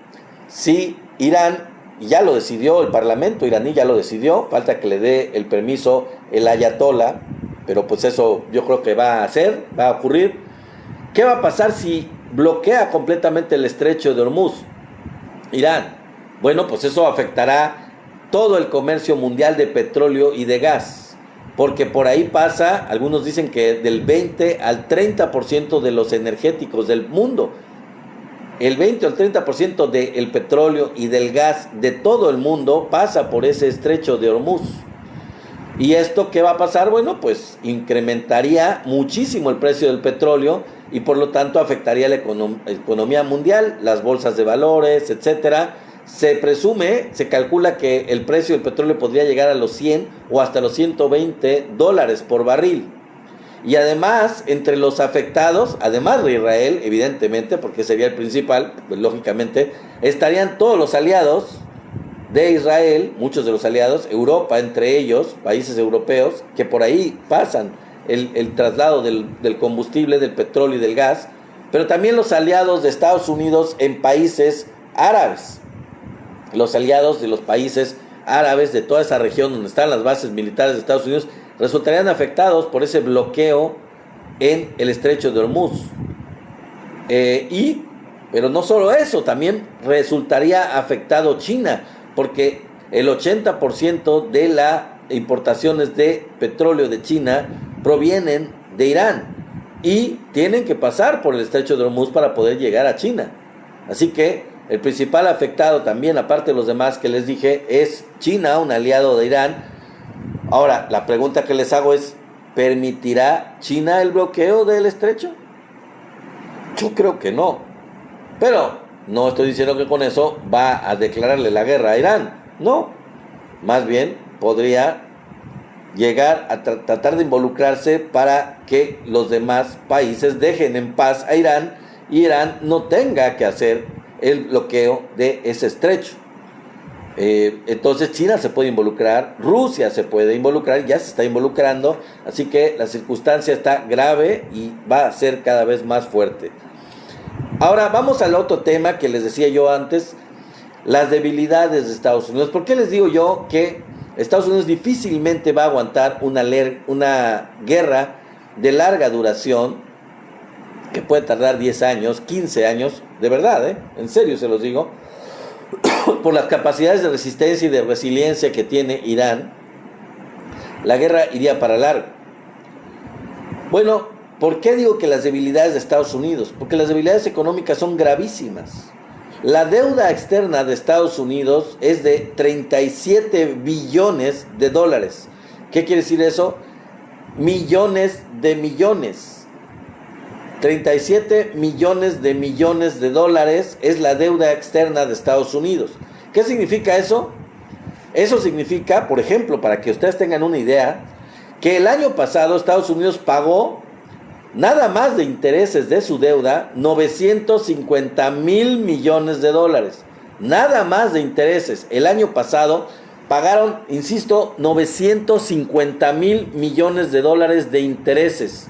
si Irán, y ya lo decidió el parlamento iraní, ya lo decidió, falta que le dé el permiso el ayatolá, pero pues eso yo creo que va a ocurrir? ¿Qué va a pasar si bloquea completamente el estrecho de Hormuz, Irán? Bueno, pues eso afectará todo el comercio mundial de petróleo y de gas, porque por ahí pasa, algunos dicen que del 20 al 30% de los energéticos del mundo, el 20 al 30% del petróleo y del gas de todo el mundo pasa por ese estrecho de Hormuz. ¿Y esto qué va a pasar? Bueno, pues incrementaría muchísimo el precio del petróleo y por lo tanto afectaría la economía mundial, las bolsas de valores, etcétera. Se calcula que el precio del petróleo podría llegar a los 100 o hasta los $120 por barril. Y además, entre los afectados, además de Israel, evidentemente, porque sería el principal, pues, lógicamente, estarían todos los aliados de Israel, muchos de los aliados, Europa entre ellos, países europeos, que por ahí pasan el traslado del combustible, del petróleo y del gas, pero también los aliados de Estados Unidos en países árabes. Los aliados de los países árabes de toda esa región donde están las bases militares de Estados Unidos resultarían afectados por ese bloqueo en el estrecho de Hormuz. Pero no solo eso, también resultaría afectado China, porque el 80% de las importaciones de petróleo de China provienen de Irán y tienen que pasar por el estrecho de Hormuz para poder llegar a China. Así que el principal afectado también, aparte de los demás que les dije, es China, un aliado de Irán. Ahora, la pregunta que les hago es, ¿permitirá China el bloqueo del estrecho? Yo creo que no. Pero no estoy diciendo que con eso va a declararle la guerra a Irán. No. Más bien podría llegar a tratar de involucrarse para que los demás países dejen en paz a Irán y Irán no tenga que hacer el bloqueo de ese estrecho. Entonces China se puede involucrar, Rusia se puede involucrar, ya se está involucrando, así que la circunstancia está grave y va a ser cada vez más fuerte. Ahora vamos al otro tema que les decía yo antes, las debilidades de Estados Unidos. ¿Por qué les digo yo que Estados Unidos difícilmente va a aguantar una guerra de larga duración, que puede tardar 10 años, 15 años, de verdad, en serio se los digo, por las capacidades de resistencia y de resiliencia que tiene Irán? La guerra iría para largo. Bueno, ¿por qué digo que las debilidades de Estados Unidos? Porque las debilidades económicas son gravísimas. La deuda externa de Estados Unidos es de 37 billones de dólares. ¿Qué quiere decir eso? Millones de millones. 37 millones de dólares es la deuda externa de Estados Unidos. ¿Qué significa eso? Eso significa, por ejemplo, para que ustedes tengan una idea, que el año pasado Estados Unidos pagó nada más de intereses de su deuda 950 mil millones de dólares. Nada más de intereses. El año pasado pagaron, insisto, 950 mil millones de dólares de intereses.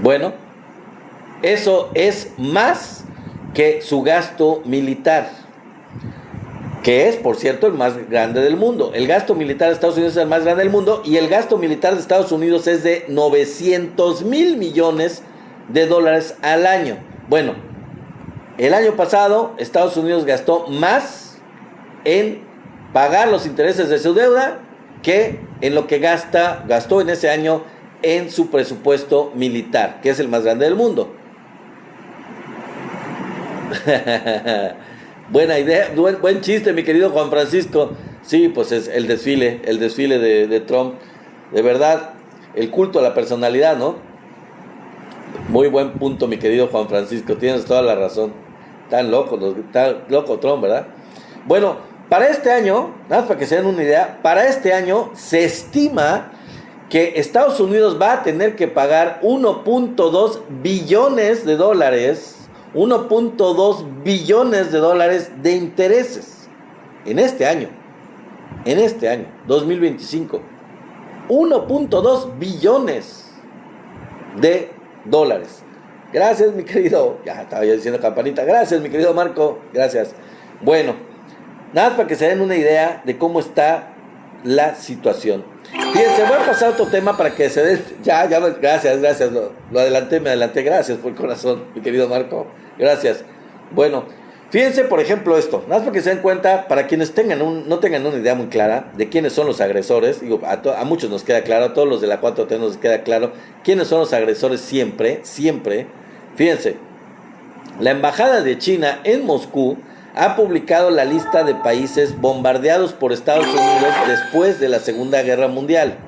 Bueno, eso es más que su gasto militar, que es, por cierto, el más grande del mundo. El gasto militar de Estados Unidos es el más grande del mundo y el gasto militar de Estados Unidos es de 900 mil millones de dólares al año. Bueno, el año pasado Estados Unidos gastó más en pagar los intereses de su deuda que en lo que gastó en ese año en su presupuesto militar, que es el más grande del mundo. Buena idea, buen chiste, mi querido Juan Francisco. Sí, pues es el desfile de Trump. De verdad, el culto a la personalidad, ¿no? Muy buen punto, mi querido Juan Francisco, tienes toda la razón. Tan loco Trump, ¿verdad? Bueno, para este año, nada más para que se den una idea, para este año se estima que Estados Unidos va a tener que pagar 1.2 billones de dólares, 1.2 billones de dólares de intereses en este año, 2025. 1.2 billones de dólares. Gracias, mi querido, ya estaba yo diciendo campanita, gracias, mi querido Marco, gracias. Bueno, nada más para que se den una idea de cómo está la situación. Fíjense, voy a pasar a otro tema para que se den, gracias, lo adelanté, gracias por el corazón, mi querido Marco, gracias. Bueno, fíjense, por ejemplo, esto, nada más para que se den cuenta, para quienes no tengan una idea muy clara de quiénes son los agresores, digo, a muchos nos queda claro, a todos los de la 4T nos queda claro quiénes son los agresores siempre. Fíjense, la embajada de China en Moscú ha publicado la lista de países bombardeados por Estados Unidos después de la Segunda Guerra Mundial.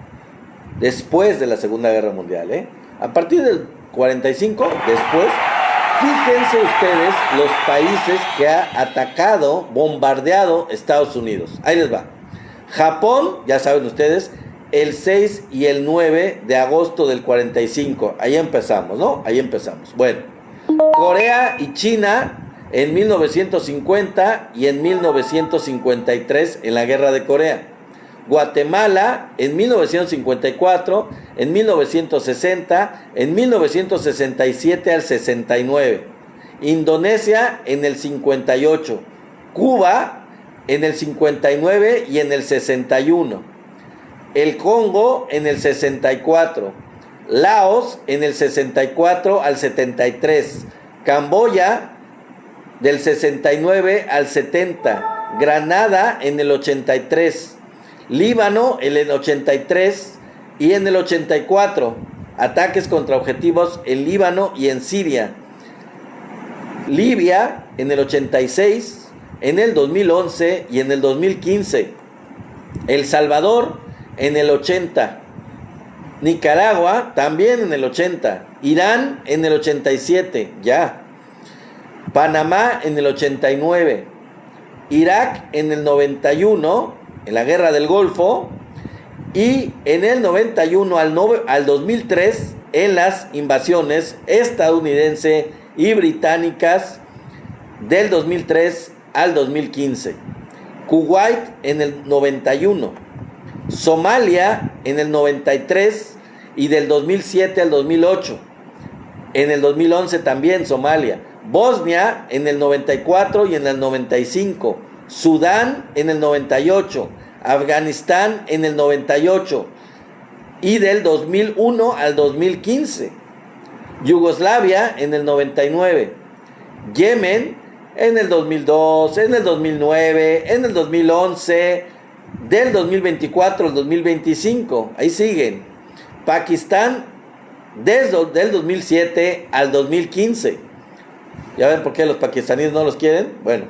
A partir del 45, después, fíjense ustedes los países que ha atacado, bombardeado Estados Unidos. Ahí les va. Japón, ya saben ustedes, el 6 y el 9 de agosto del 45. Ahí empezamos, ¿no? Bueno, Corea y China en 1950 y en 1953 en la Guerra de Corea. Guatemala en 1954, en 1960, en 1967 al 69. Indonesia en el 58. Cuba en el 59 y en el 61. El Congo en el 64, Laos en el 64 al 73, Camboya del 69 al 70, Granada en el 83, Líbano en el 83 y en el 84, ataques contra objetivos en Líbano y en Siria, Libia en el 86, en el 2011 y en el 2015, El Salvador en el 80, Nicaragua también en el 80, Irán en el 87, Panamá en el 89, Irak en el 91, en la Guerra del Golfo, y en el 91 al 2003 en las invasiones estadounidense y británicas del 2003 al 2015, Kuwait en el 91, Somalia en el 93 y del 2007 al 2008. En el 2011 también Somalia. Bosnia en el 94 y en el 95. Sudán en el 98. Afganistán en el 98. Y del 2001 al 2015. Yugoslavia en el 99. Yemen en el 2002, en el 2009, en el 2011... del 2024 al 2025, ahí siguen. Pakistán desde del 2007 al 2015. ¿Ya ven por qué los pakistaníes no los quieren? Bueno,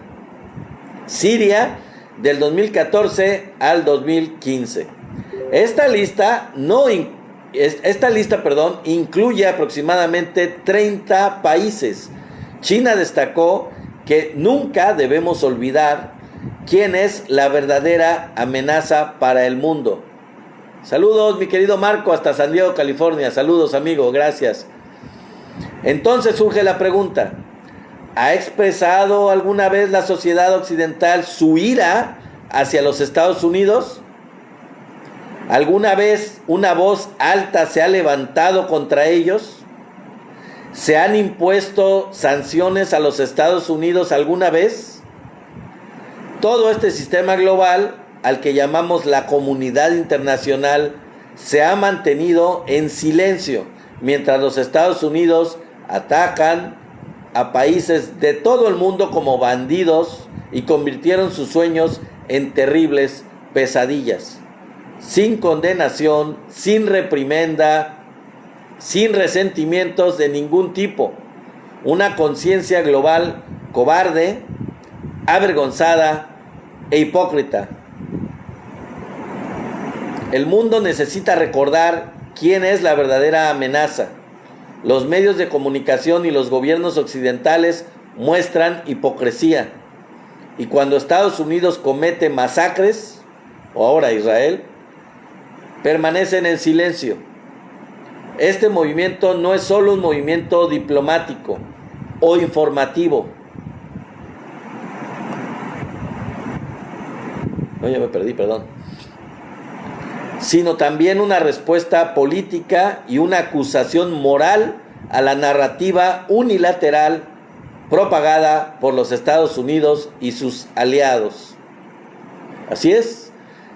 Siria del 2014 al 2015. Esta lista incluye aproximadamente 30 países. China destacó que nunca debemos olvidar quién es la verdadera amenaza para el mundo. Saludos, mi querido Marco, hasta San Diego, California. Saludos, amigo, gracias. Entonces surge la pregunta: ¿ha expresado alguna vez la sociedad occidental su ira hacia los Estados Unidos? ¿Alguna vez una voz alta se ha levantado contra ellos? ¿Se han impuesto sanciones a los Estados Unidos alguna vez? Todo este sistema global, al que llamamos la comunidad internacional, se ha mantenido en silencio, mientras los Estados Unidos atacan a países de todo el mundo como bandidos y convirtieron sus sueños en terribles pesadillas, sin condenación, sin reprimenda, sin resentimientos de ningún tipo. Una conciencia global cobarde, avergonzada e hipócrita. El mundo necesita recordar quién es la verdadera amenaza. Los medios de comunicación y los gobiernos occidentales muestran hipocresía. Y cuando Estados Unidos comete masacres, o ahora Israel, permanecen en silencio. Este movimiento no es solo un movimiento diplomático o informativo. No, ya me perdí, perdón. Sino también una respuesta política y una acusación moral a la narrativa unilateral propagada por los Estados Unidos y sus aliados. Así es,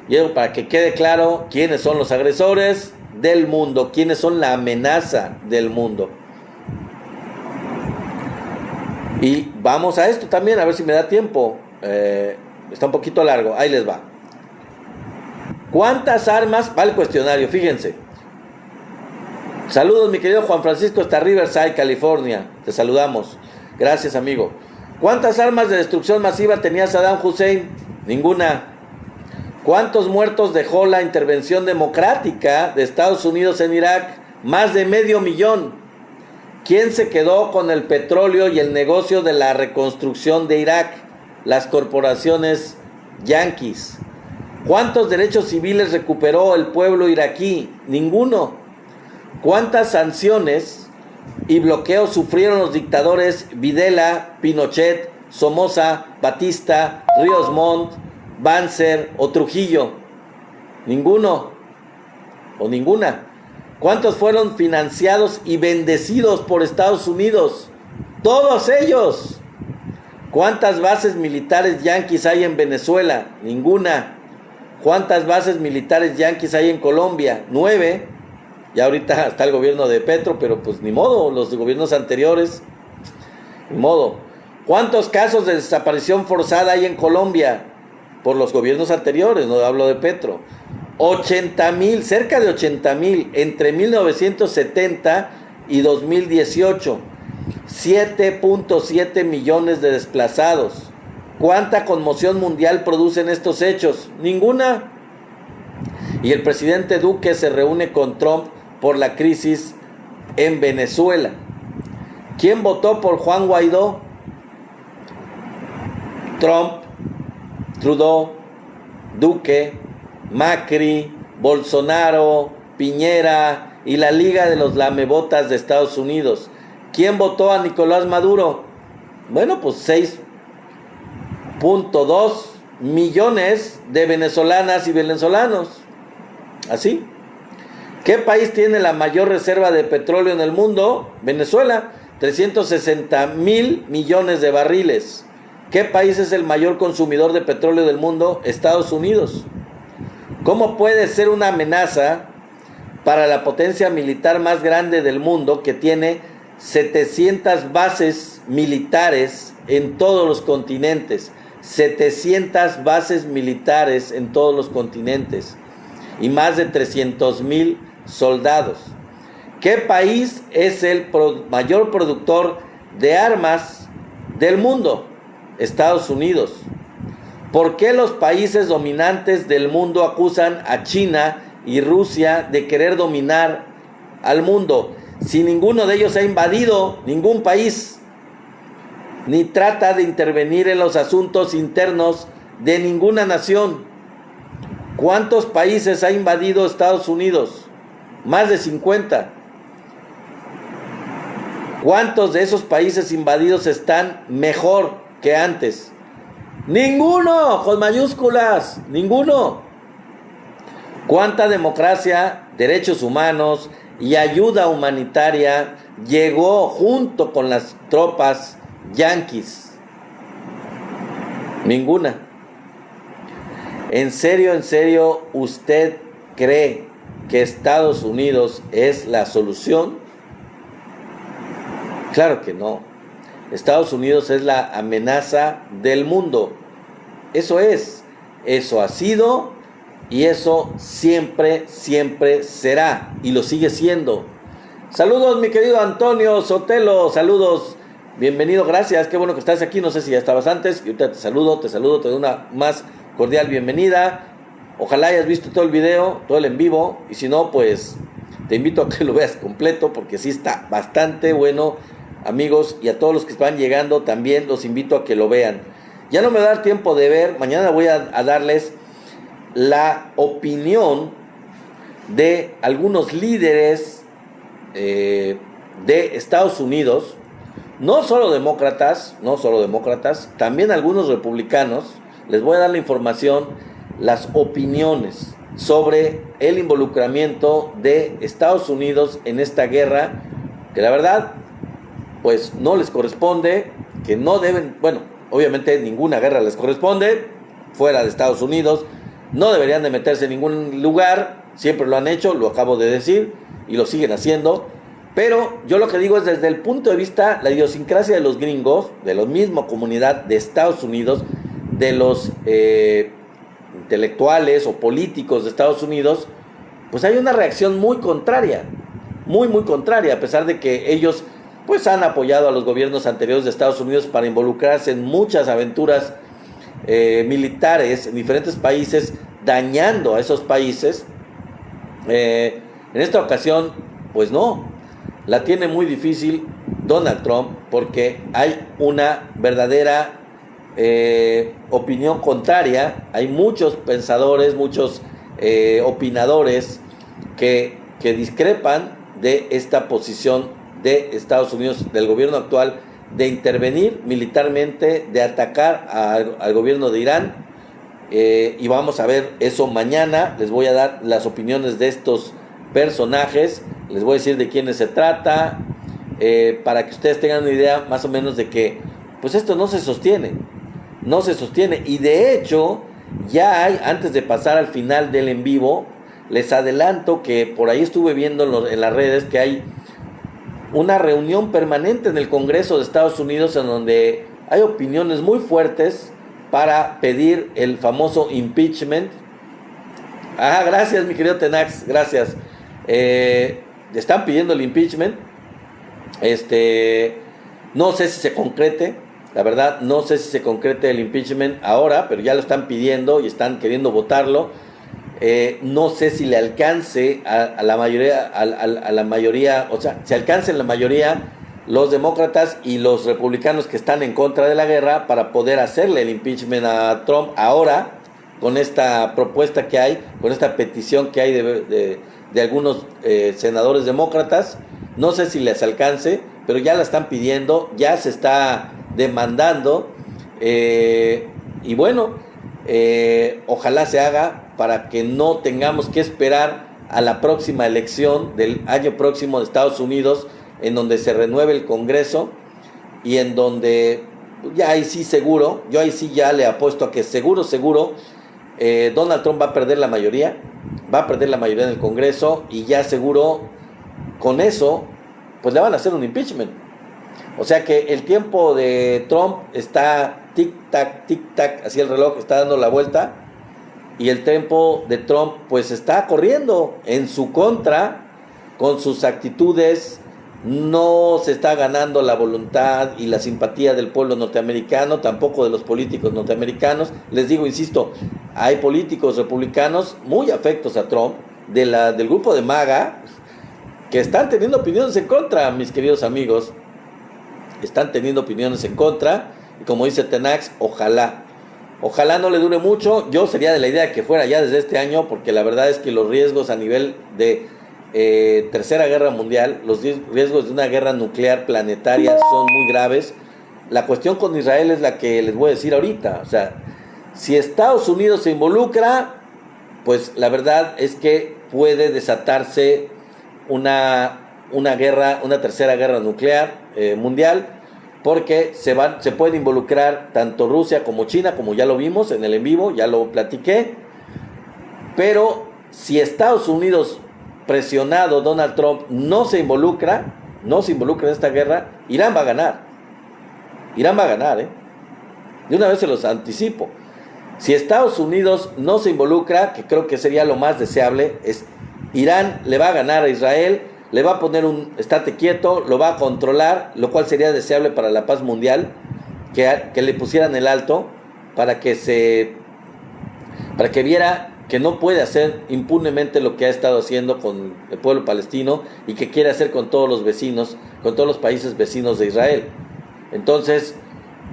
y para que quede claro quiénes son los agresores del mundo, quiénes son la amenaza del mundo. Y vamos a esto también, a ver si me da tiempo. Está un poquito largo, ahí les va. ¿Cuántas armas? Va el cuestionario, fíjense. Saludos, mi querido Juan Francisco, hasta Riverside, California. Te saludamos. Gracias, amigo. ¿Cuántas armas de destrucción masiva tenía Saddam Hussein? Ninguna. ¿Cuántos muertos dejó la intervención democrática de Estados Unidos en Irak? Más de 500,000. ¿Quién se quedó con el petróleo y el negocio de la reconstrucción de Irak? Las corporaciones yanquis. ¿Cuántos derechos civiles recuperó el pueblo iraquí? Ninguno. ¿Cuántas sanciones y bloqueos sufrieron los dictadores Videla, Pinochet, Somoza, Batista, Ríos Montt, Banzer o Trujillo? Ninguno o ninguna. ¿Cuántos fueron financiados y bendecidos por Estados Unidos? Todos ellos. ¿Cuántas bases militares yanquis hay en Venezuela? Ninguna. ¿Cuántas bases militares yanquis hay en Colombia? 9. Ya ahorita está el gobierno de Petro, pero pues ni modo, los gobiernos anteriores, ni modo. ¿Cuántos casos de desaparición forzada hay en Colombia? Por los gobiernos anteriores, no hablo de Petro. 80,000, cerca de 80,000, entre 1970 y 2018. 7.7 millones de desplazados. ¿Cuánta conmoción mundial producen estos hechos? Ninguna. Y el presidente Duque se reúne con Trump por la crisis en Venezuela. ¿Quién votó por Juan Guaidó? Trump, Trudeau, Duque, Macri, Bolsonaro, Piñera y la Liga de los Lamebotas de Estados Unidos. ¿Quién votó a Nicolás Maduro? Bueno, pues 6.2 millones de venezolanas y venezolanos. Así. ¿Qué país tiene la mayor reserva de petróleo en el mundo? Venezuela, 360,000 millones de barriles. ¿Qué país es el mayor consumidor de petróleo del mundo? Estados Unidos. ¿Cómo puede ser una amenaza para la potencia militar más grande del mundo, que tiene 700 bases militares en todos los continentes? 700 bases militares en todos los continentes y más de 300,000 soldados. ¿Qué país es el mayor productor de armas del mundo? Estados Unidos. ¿Por qué los países dominantes del mundo acusan a China y Rusia de querer dominar al mundo, si ninguno de ellos ha invadido ningún país, ni trata de intervenir en los asuntos internos de ninguna nación? ¿Cuántos países ha invadido Estados Unidos? Más de 50. ¿Cuántos de esos países invadidos están mejor que antes? Ninguno, con mayúsculas, ninguno. ¿Cuánta democracia, derechos humanos y ayuda humanitaria llegó junto con las tropas yanquis? Ninguna. ¿En serio, usted cree que Estados Unidos es la solución? Claro que no. Estados Unidos es la amenaza del mundo. Eso es. Eso ha sido y eso siempre, siempre será y lo sigue siendo. Saludos, mi querido Antonio Sotelo, saludos, bienvenido, gracias, qué bueno que estás aquí, no sé si ya estabas antes, y ahorita te saludo, te doy una más cordial bienvenida. Ojalá hayas visto todo el video, todo el en vivo, y si no, pues te invito a que lo veas completo, porque sí está bastante bueno, amigos, y a todos los que están llegando también los invito a que lo vean. Ya no me va a dar tiempo de ver, mañana voy a darles la opinión de algunos líderes de Estados Unidos, no solo demócratas, también algunos republicanos. Les voy a dar la información, las opiniones sobre el involucramiento de Estados Unidos en esta guerra, que la verdad, pues no les corresponde, que no deben, bueno, obviamente ninguna guerra les corresponde, fuera de Estados Unidos, no deberían de meterse en ningún lugar, siempre lo han hecho, lo acabo de decir, y lo siguen haciendo, pero yo lo que digo es desde el punto de vista, la idiosincrasia de los gringos, de la misma comunidad de Estados Unidos, de los intelectuales o políticos de Estados Unidos, pues hay una reacción muy contraria, muy contraria, a pesar de que ellos pues han apoyado a los gobiernos anteriores de Estados Unidos para involucrarse en muchas aventuras militares en diferentes países, dañando a esos países. En esta ocasión, pues no, la tiene muy difícil Donald Trump, porque hay una verdadera opinión contraria. Hay muchos pensadores, muchos opinadores que discrepan de esta posición de Estados Unidos, del gobierno actual, de intervenir militarmente, de atacar al gobierno de Irán. Y vamos a ver eso mañana. Les voy a dar las opiniones de estos personajes, les voy a decir de quiénes se trata, para que ustedes tengan una idea más o menos de que pues esto no se sostiene, y de hecho ya hay, antes de pasar al final del en vivo, les adelanto que por ahí estuve viendo en las redes que hay una reunión permanente en el Congreso de Estados Unidos en donde hay opiniones muy fuertes para pedir el famoso impeachment. Gracias, mi querido Tenax, gracias. Están pidiendo el impeachment. No sé si se concrete, la verdad, no sé si se concrete el impeachment ahora, pero ya lo están pidiendo y están queriendo votarlo. No sé si le alcance a la mayoría, o sea, si alcancen la mayoría los demócratas y los republicanos que están en contra de la guerra para poder hacerle el impeachment a Trump ahora, con esta propuesta que hay, con esta petición que hay de algunos senadores demócratas. No sé si les alcance, pero ya la están pidiendo, ya se está demandando, y bueno, ojalá se haga para que no tengamos que esperar a la próxima elección del año próximo de Estados Unidos, en donde se renueve el Congreso y en donde ya ahí sí seguro, yo ahí sí ya le apuesto a que seguro, Donald Trump va a perder la mayoría en el Congreso, y ya seguro con eso pues le van a hacer un impeachment. O sea que el tiempo de Trump está tic-tac, así el reloj está dando la vuelta, y el tiempo de Trump pues está corriendo en su contra con sus actitudes. No se está ganando la voluntad y la simpatía del pueblo norteamericano, tampoco de los políticos norteamericanos. Les digo, insisto, hay políticos republicanos muy afectos a Trump, del grupo de MAGA, que están teniendo opiniones en contra, mis queridos amigos. Están teniendo opiniones en contra, y como dice Tenax, ojalá no le dure mucho. Yo sería de la idea de que fuera ya desde este año, porque la verdad es que los riesgos a nivel de tercera guerra mundial, los riesgos de una guerra nuclear planetaria son muy graves. La cuestión con Israel es la que les voy a decir ahorita. O sea, si Estados Unidos se involucra, pues la verdad es que puede desatarse una guerra, una tercera guerra nuclear mundial, porque se pueden involucrar tanto Rusia como China, como ya lo vimos en el en vivo, ya lo platiqué. Pero si Estados Unidos, presionado Donald Trump, no se involucra en esta guerra, Irán va a ganar, De una vez se los anticipo. Si Estados Unidos no se involucra, que creo que sería lo más deseable, Irán le va a ganar a Israel, le va a poner un estate quieto, lo va a controlar, lo cual sería deseable para la paz mundial, que le pusieran el alto para que viera que no puede hacer impunemente lo que ha estado haciendo con el pueblo palestino y que quiere hacer con todos los vecinos, con todos los países vecinos de Israel. Entonces,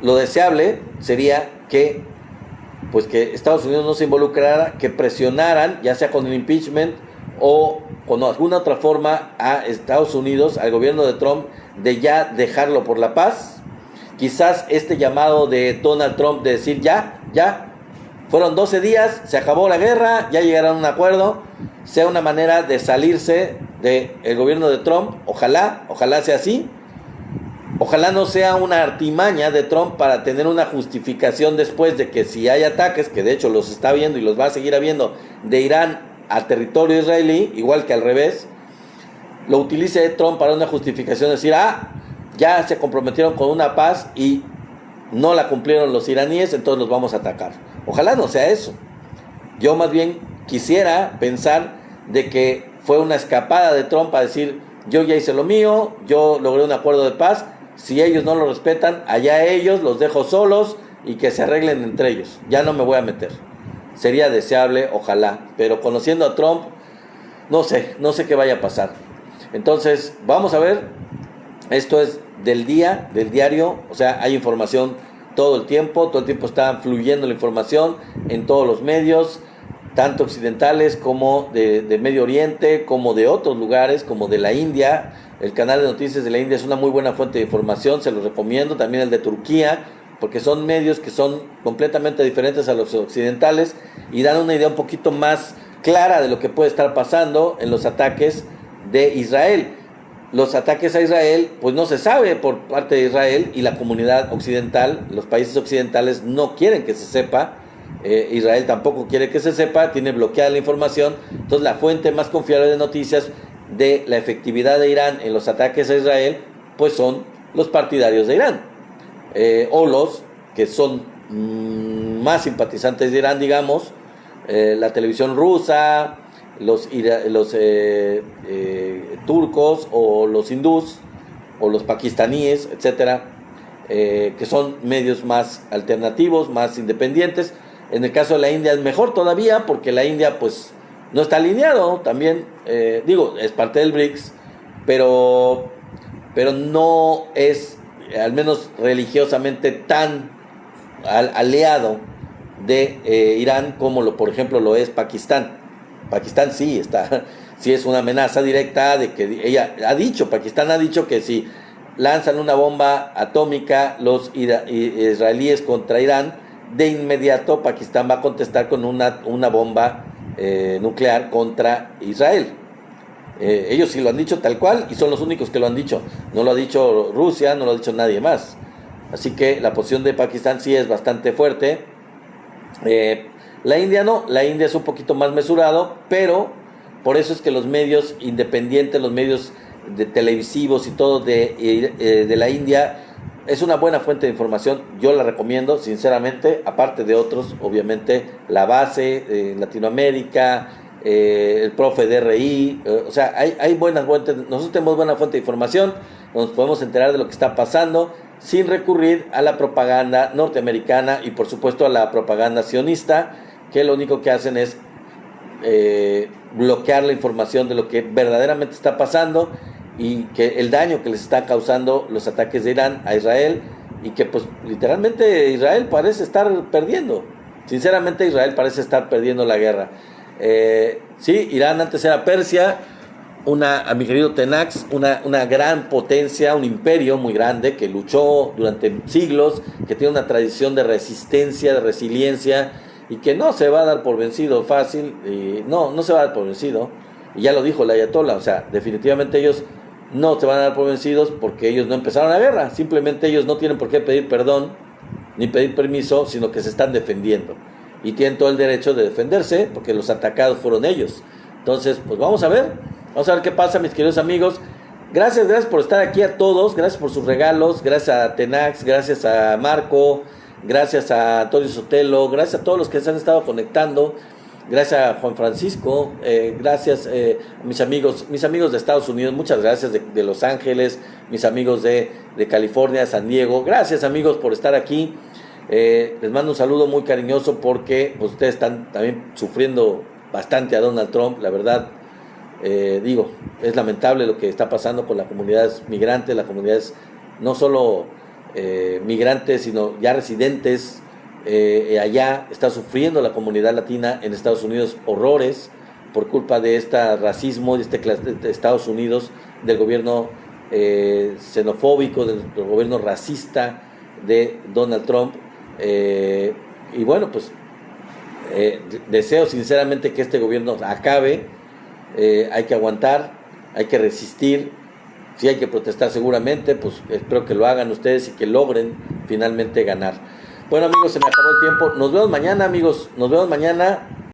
lo deseable sería que Estados Unidos no se involucrara, que presionaran, ya sea con el impeachment o con alguna otra forma, a Estados Unidos, al gobierno de Trump, de ya dejarlo por la paz. Quizás este llamado de Donald Trump de decir ya, fueron 12 días, se acabó la guerra, ya llegaron a un acuerdo, sea una manera de salirse del gobierno de Trump. Ojalá sea así. Ojalá no sea una artimaña de Trump para tener una justificación después de que si hay ataques, que de hecho los está viendo y los va a seguir habiendo, de Irán a territorio israelí, igual que al revés, lo utilice Trump para una justificación, decir, ya se comprometieron con una paz y no la cumplieron los iraníes, entonces los vamos a atacar. Ojalá no sea eso. Yo más bien quisiera pensar de que fue una escapada de Trump para decir, yo ya hice lo mío, yo logré un acuerdo de paz, si ellos no lo respetan, allá ellos, los dejo solos y que se arreglen entre ellos, ya no me voy a meter. Sería deseable, ojalá, pero conociendo a Trump, no sé qué vaya a pasar. Entonces, vamos a ver, esto es del diario, o sea, hay información todo el tiempo está fluyendo la información en todos los medios, tanto occidentales como de Medio Oriente, como de otros lugares, como de la India. El canal de noticias de la India es una muy buena fuente de información, se los recomiendo, también el de Turquía, porque son medios que son completamente diferentes a los occidentales y dan una idea un poquito más clara de lo que puede estar pasando en los ataques de Israel. Los ataques a Israel, pues no se sabe por parte de Israel, y la comunidad occidental, los países occidentales no quieren que se sepa. Israel tampoco quiere que se sepa, tiene bloqueada la información. Entonces la fuente más confiable de noticias de la efectividad de Irán en los ataques a Israel, pues son los partidarios de Irán, o los que son más simpatizantes de Irán, digamos, la televisión rusa, los turcos o los hindús o los pakistaníes, etcétera, que son medios más alternativos, más independientes. En el caso de la India es mejor todavía, porque la India pues no está alineado también, es parte del BRICS, pero no es, al menos religiosamente, tan aliado de Irán como por ejemplo lo es Pakistán. Pakistán sí es una amenaza directa de que Pakistán ha dicho que si lanzan una bomba atómica los israelíes contra Irán, de inmediato Pakistán va a contestar con una bomba nuclear contra Israel. Ellos sí lo han dicho tal cual y son los únicos que lo han dicho. No lo ha dicho Rusia, no lo ha dicho nadie más. Así que la posición de Pakistán sí es bastante fuerte. La India no, la India es un poquito más mesurado, pero por eso es que los medios independientes, los medios televisivos y todo de la India es una buena fuente de información. Yo la recomiendo sinceramente, aparte de otros, obviamente La Base en Latinoamérica, el Profe DRI, o sea, hay buenas fuentes. Nosotros tenemos buena fuente de información, nos podemos enterar de lo que está pasando sin recurrir a la propaganda norteamericana y por supuesto a la propaganda sionista, que lo único que hacen es bloquear la información de lo que verdaderamente está pasando y que el daño que les está causando los ataques de Irán a Israel, y que pues literalmente Israel parece estar perdiendo. Sinceramente Israel parece estar perdiendo la guerra. Sí, Irán antes era Persia, a mi querido Tenax, una gran potencia, un imperio muy grande que luchó durante siglos, que tiene una tradición de resistencia, de resiliencia, y que no se va a dar por vencido fácil, no se va a dar por vencido, y ya lo dijo el Ayatollah, o sea, definitivamente ellos no se van a dar por vencidos porque ellos no empezaron la guerra, simplemente ellos no tienen por qué pedir perdón ni pedir permiso, sino que se están defendiendo, y tienen todo el derecho de defenderse porque los atacados fueron ellos. Entonces, pues vamos a ver qué pasa, mis queridos amigos. Gracias por estar aquí a todos, gracias por sus regalos, gracias a Tenax, gracias a Marco, gracias a Antonio Sotelo, gracias a todos los que se han estado conectando, gracias a Juan Francisco, gracias a mis amigos de Estados Unidos, muchas gracias de Los Ángeles, mis amigos de California, San Diego, gracias amigos por estar aquí. Les mando un saludo muy cariñoso porque pues, ustedes están también sufriendo bastante a Donald Trump, la verdad. Es lamentable lo que está pasando con la comunidad migrante, la comunidad no solo migrantes, sino ya residentes. Allá está sufriendo la comunidad latina en Estados Unidos horrores por culpa de este racismo de Estados Unidos, del gobierno xenofóbico, del gobierno racista de Donald Trump. Y bueno, pues deseo sinceramente que este gobierno acabe. Hay que aguantar, hay que resistir, si hay que protestar seguramente, pues espero que lo hagan ustedes y que logren finalmente ganar. Bueno amigos, se me acabó el tiempo, nos vemos mañana amigos, nos vemos mañana